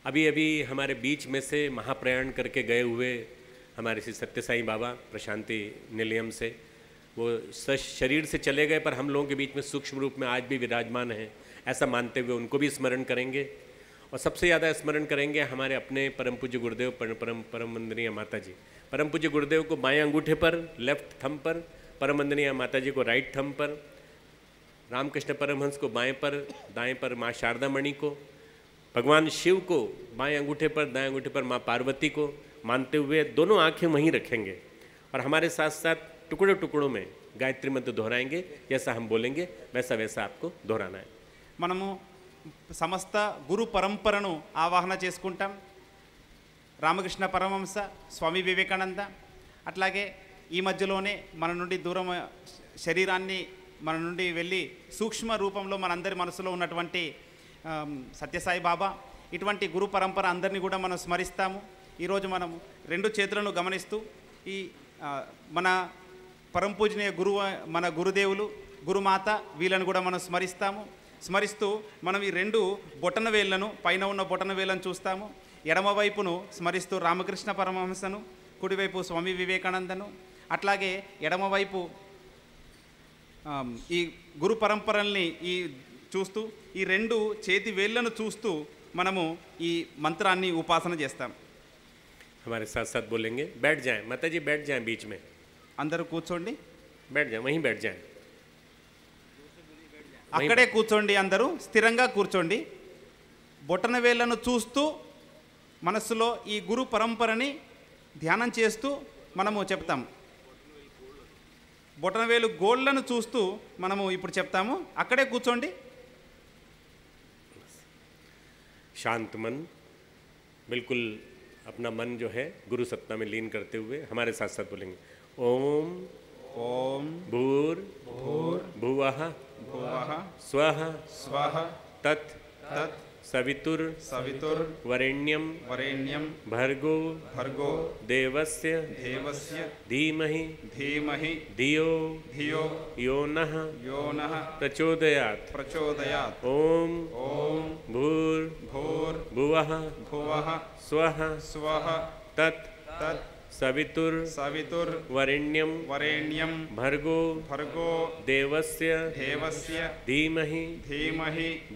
अभी अभी हमारे बीच में से महाप्रयाण करके गए हुए हमारे श्री सत्य साईं बाबा प्रशांति निलयम से, वो शरीर से चले गए पर हम लोगों के बीच में सूक्ष्म रूप में आज भी विराजमान हैं, ऐसा मानते हुए उनको भी स्मरण करेंगे. और सबसे ज़्यादा स्मरण करेंगे हमारे अपने परम पूज्य गुरुदेव परम वंदनीय माता जी. परम पूज्य गुरुदेव को बाएं अंगूठे पर, लेफ्ट थंब पर, परम वंदनीय माता जी को राइट थंब पर, रामकृष्ण परमहंस को बाएं पर, दाएं पर माँ शारदा मणि को, भगवान शिव को बाएं अंगूठे पर, दाएं अंगूठे पर माँ पार्वती को मानते हुए दोनों आंखें वहीं रखेंगे और हमारे साथ साथ टुकड़ों टुकड़ों में गायत्री मंत्र दोहराएंगे. जैसा हम बोलेंगे वैसा वैसा आपको दोहराना है. మనము సమస్త గురు పరంపరను ఆవాహన చేసుకుంటాం. రామకృష్ణ పరమహంస, స్వామి వివేకానంద, అట్లాగే ఈ మధ్యలోనే మన నుండి దూరం శరీరాన్ని మన నుండి వెళ్ళి సూక్ష్మ రూపంలో మనందరి మనసులో ఉన్నటువంటి సత్యసాయి బాబా, ఇటువంటి గురు పరంపర అందరినీ కూడా మనం స్మరిస్తాము. ఈరోజు మనం 2 చేతులను గమనిస్తూ ఈ మన పరంపూజనీయ గురువు, మన గురుదేవులు, గురుమాత, వీళ్ళను కూడా మనం స్మరిస్తూ మనం ఈ 2 బొటన వేళ్లను, పైన ఉన్న బొటన వేళ్లను చూస్తాము. ఎడమవైపును స్మరిస్తూ రామకృష్ణ పరమహంసను, కుడివైపు స్వామి వివేకానందను, అట్లాగే ఎడమవైపు ఈ గురు పరంపరల్ని చూస్తూ ఈ 2 చేతి వేళ్లను చూస్తూ మనము ఈ మంత్రాన్ని ఉపాసన చేస్తాం. हमारे साथ साथ बोलेंगे. बैठ जाएं माता जी, बैठ जाएं बीच में. అందరూ కూర్చోండి, बैठ जाएं, वहीं बैठ जाएं. అక్కడే కూర్చోండి, అందరూ స్థిరంగా కూర్చోండి. బొటన వేళ్లను చూస్తూ మనస్సులో ఈ గురు పరంపరని ధ్యానం చేస్తూ మనము చెప్తాం. బొటనవేలు గోళ్ళను చూస్తూ మనము ఇప్పుడు చెప్తాము. అక్కడే కూర్చోండి. शांत मन, बिल्कुल अपना मन जो है गुरु सत्ता में लीन करते हुए हमारे साथ साथ बोलेंगे. ओम ओम भूर भूर भुवः भुवः स्वः स्वः तत् तत् सवितुर सवितुर वरेण्यं वरेण्यं भर्गो भर्गो देवस्य देवस्य धीमहि धीमहि धियो धियो यो नः प्रचोदयात् प्रचोदयात् ओम भूर्भुवः भुवः स्वः स्वः तत् तत् सवितुर वरेण्यं भर्गो देवस्य धीमहि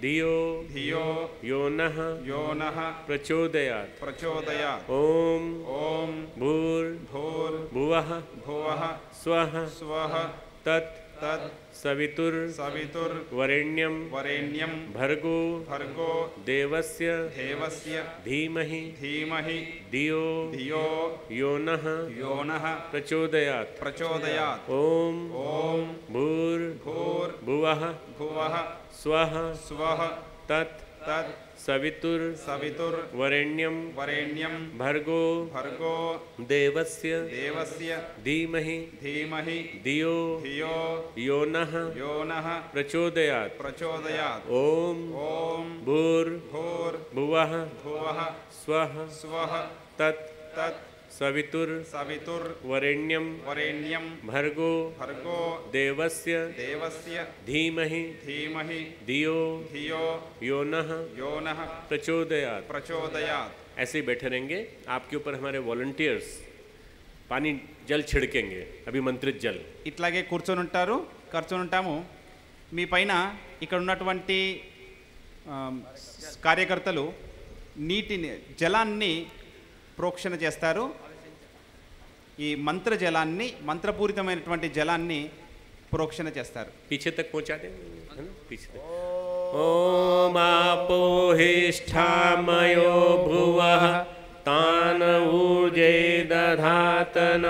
धियो यो नः प्रचोदयात् ओम भूर्भुवः स्वः तत् सवितुर वरेण्यं भर्गो देवस्य धीमहि धियो यो नः प्रचोदयात् ओम भूर्भुवः स्वः तत् सवितुर वरेण्यं भर्गो देवस्य धीमहि धियो यो नः प्रचोदयात् ओम भूर्भुवः स्वः तत् सवितुर वरेण्यं भर्गो देवस्य धीमहि धियो यो नः प्रचोदयात्। ऐसे ही बैठे रहेंगे। आपके ऊपर हमारे वॉलंटियर्स पानी जल छिड़केंगे, अभिमंत्रित जल। ఇట్లాగే కూర్చొని ఉంటాము। మీ పైన ఇక్కడ ఉన్నటువంటి కార్యకర్తలు నీటిని జలాన్ని ప్రోక్షణ చేస్తారు। ఈ మంత్ర జలాన్ని మంత్రపూరితమైనటువంటి జలాన్ని ప్రోక్షణ చేస్తారు। पीछे तक पहुंचा देंगे, है ना? पीछे तक। ओम आपोहिष्ठामयो भुवः तान ऊर्जे दधातन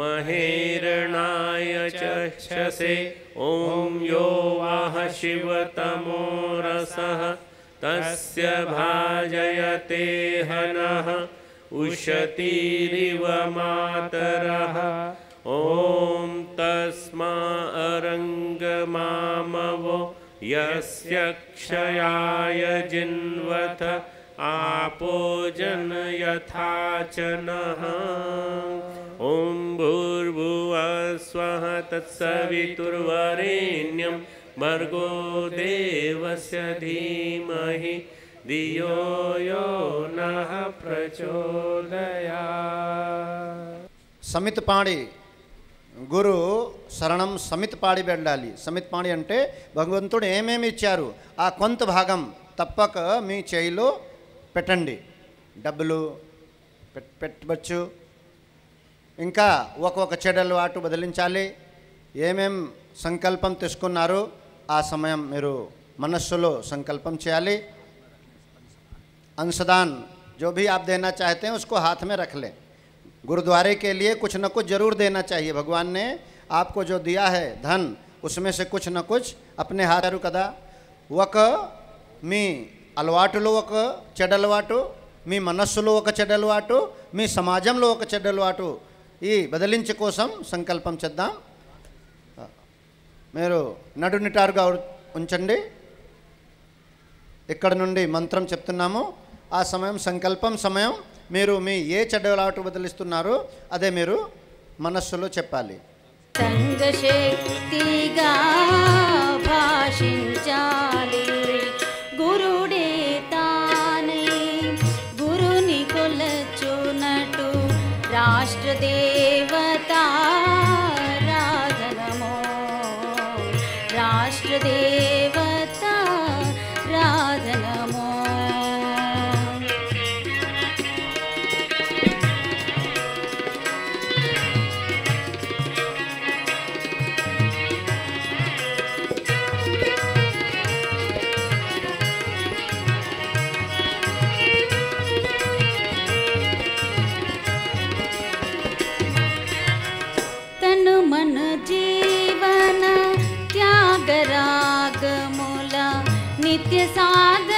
महेरणाय चक्षसे ओम यो वाह शिवतमो रसः तस्य भाजयते हनः उशतीरिव मातरः ओम तस्मा अरंगमामवो यस्य क्षयाय जिन्वथ आपो जन यथा च नः ओम भूर्भुवः स्वः तत्सवितुर्वरेण्यं भर्गो देवस्य धीमहि धियो यो नः प्रचोदयात्। సమిత్ పాడి గురు శరణం సమిత్ పాడి వెళ్ళాలి। సమిత్ పాడి అంటే భగవంతుడు ఏమేమి ఇచ్చారు ఆ కొంత భాగం తప్పక మీ చేయిలో పెట్టండి। డబ్బులు పెట్టవచ్చు, ఇంకా ఒక్కొక్క చెడలు అటు బదిలించాలి। ఏమేం సంకల్పం తీసుకున్నారో ఆ సమయం మీరు మనస్సులో సంకల్పం చేయాలి। अंशदान जो भी आप देना चाहते हैं उसको हाथ में रख लें। गुरुद्वारे के लिए कुछ न कुछ जरूर देना चाहिए। भगवान ने आपको जो दिया है धन, उसमें से कुछ न कुछ अपने हाथ कदा ఒక మీ అలవాటులో ఒక చెడ్డ అలవాటు, మీ మనస్సులో ఒక చెడ్డ అలవాటు, మీ సమాజంలో ఒక చెడ్డ అలవాటు ఈ బదిలించే కోసం సంకల్పం చేద్దాం। మీరు నడునిటారుగా ఉంచండి। ఇక్కడ నుండి మంత్రం చెప్తున్నాము। ఆ సమయం సంకల్పం సమయం మీరు మీ ఏ చెడ్డ అలవాటు బదిలిస్తున్నారో అదే మీరు మనస్సులో చెప్పాలి। సంగశక్తిగా భాషించాలి గురుడే తానే గురుని కొలచునటు రాష్ట్ర దేవత రాధనమో రాష్ట్ర దేవత రాధనమో तनु मन जीवन त्यागरागमुला नित्य साध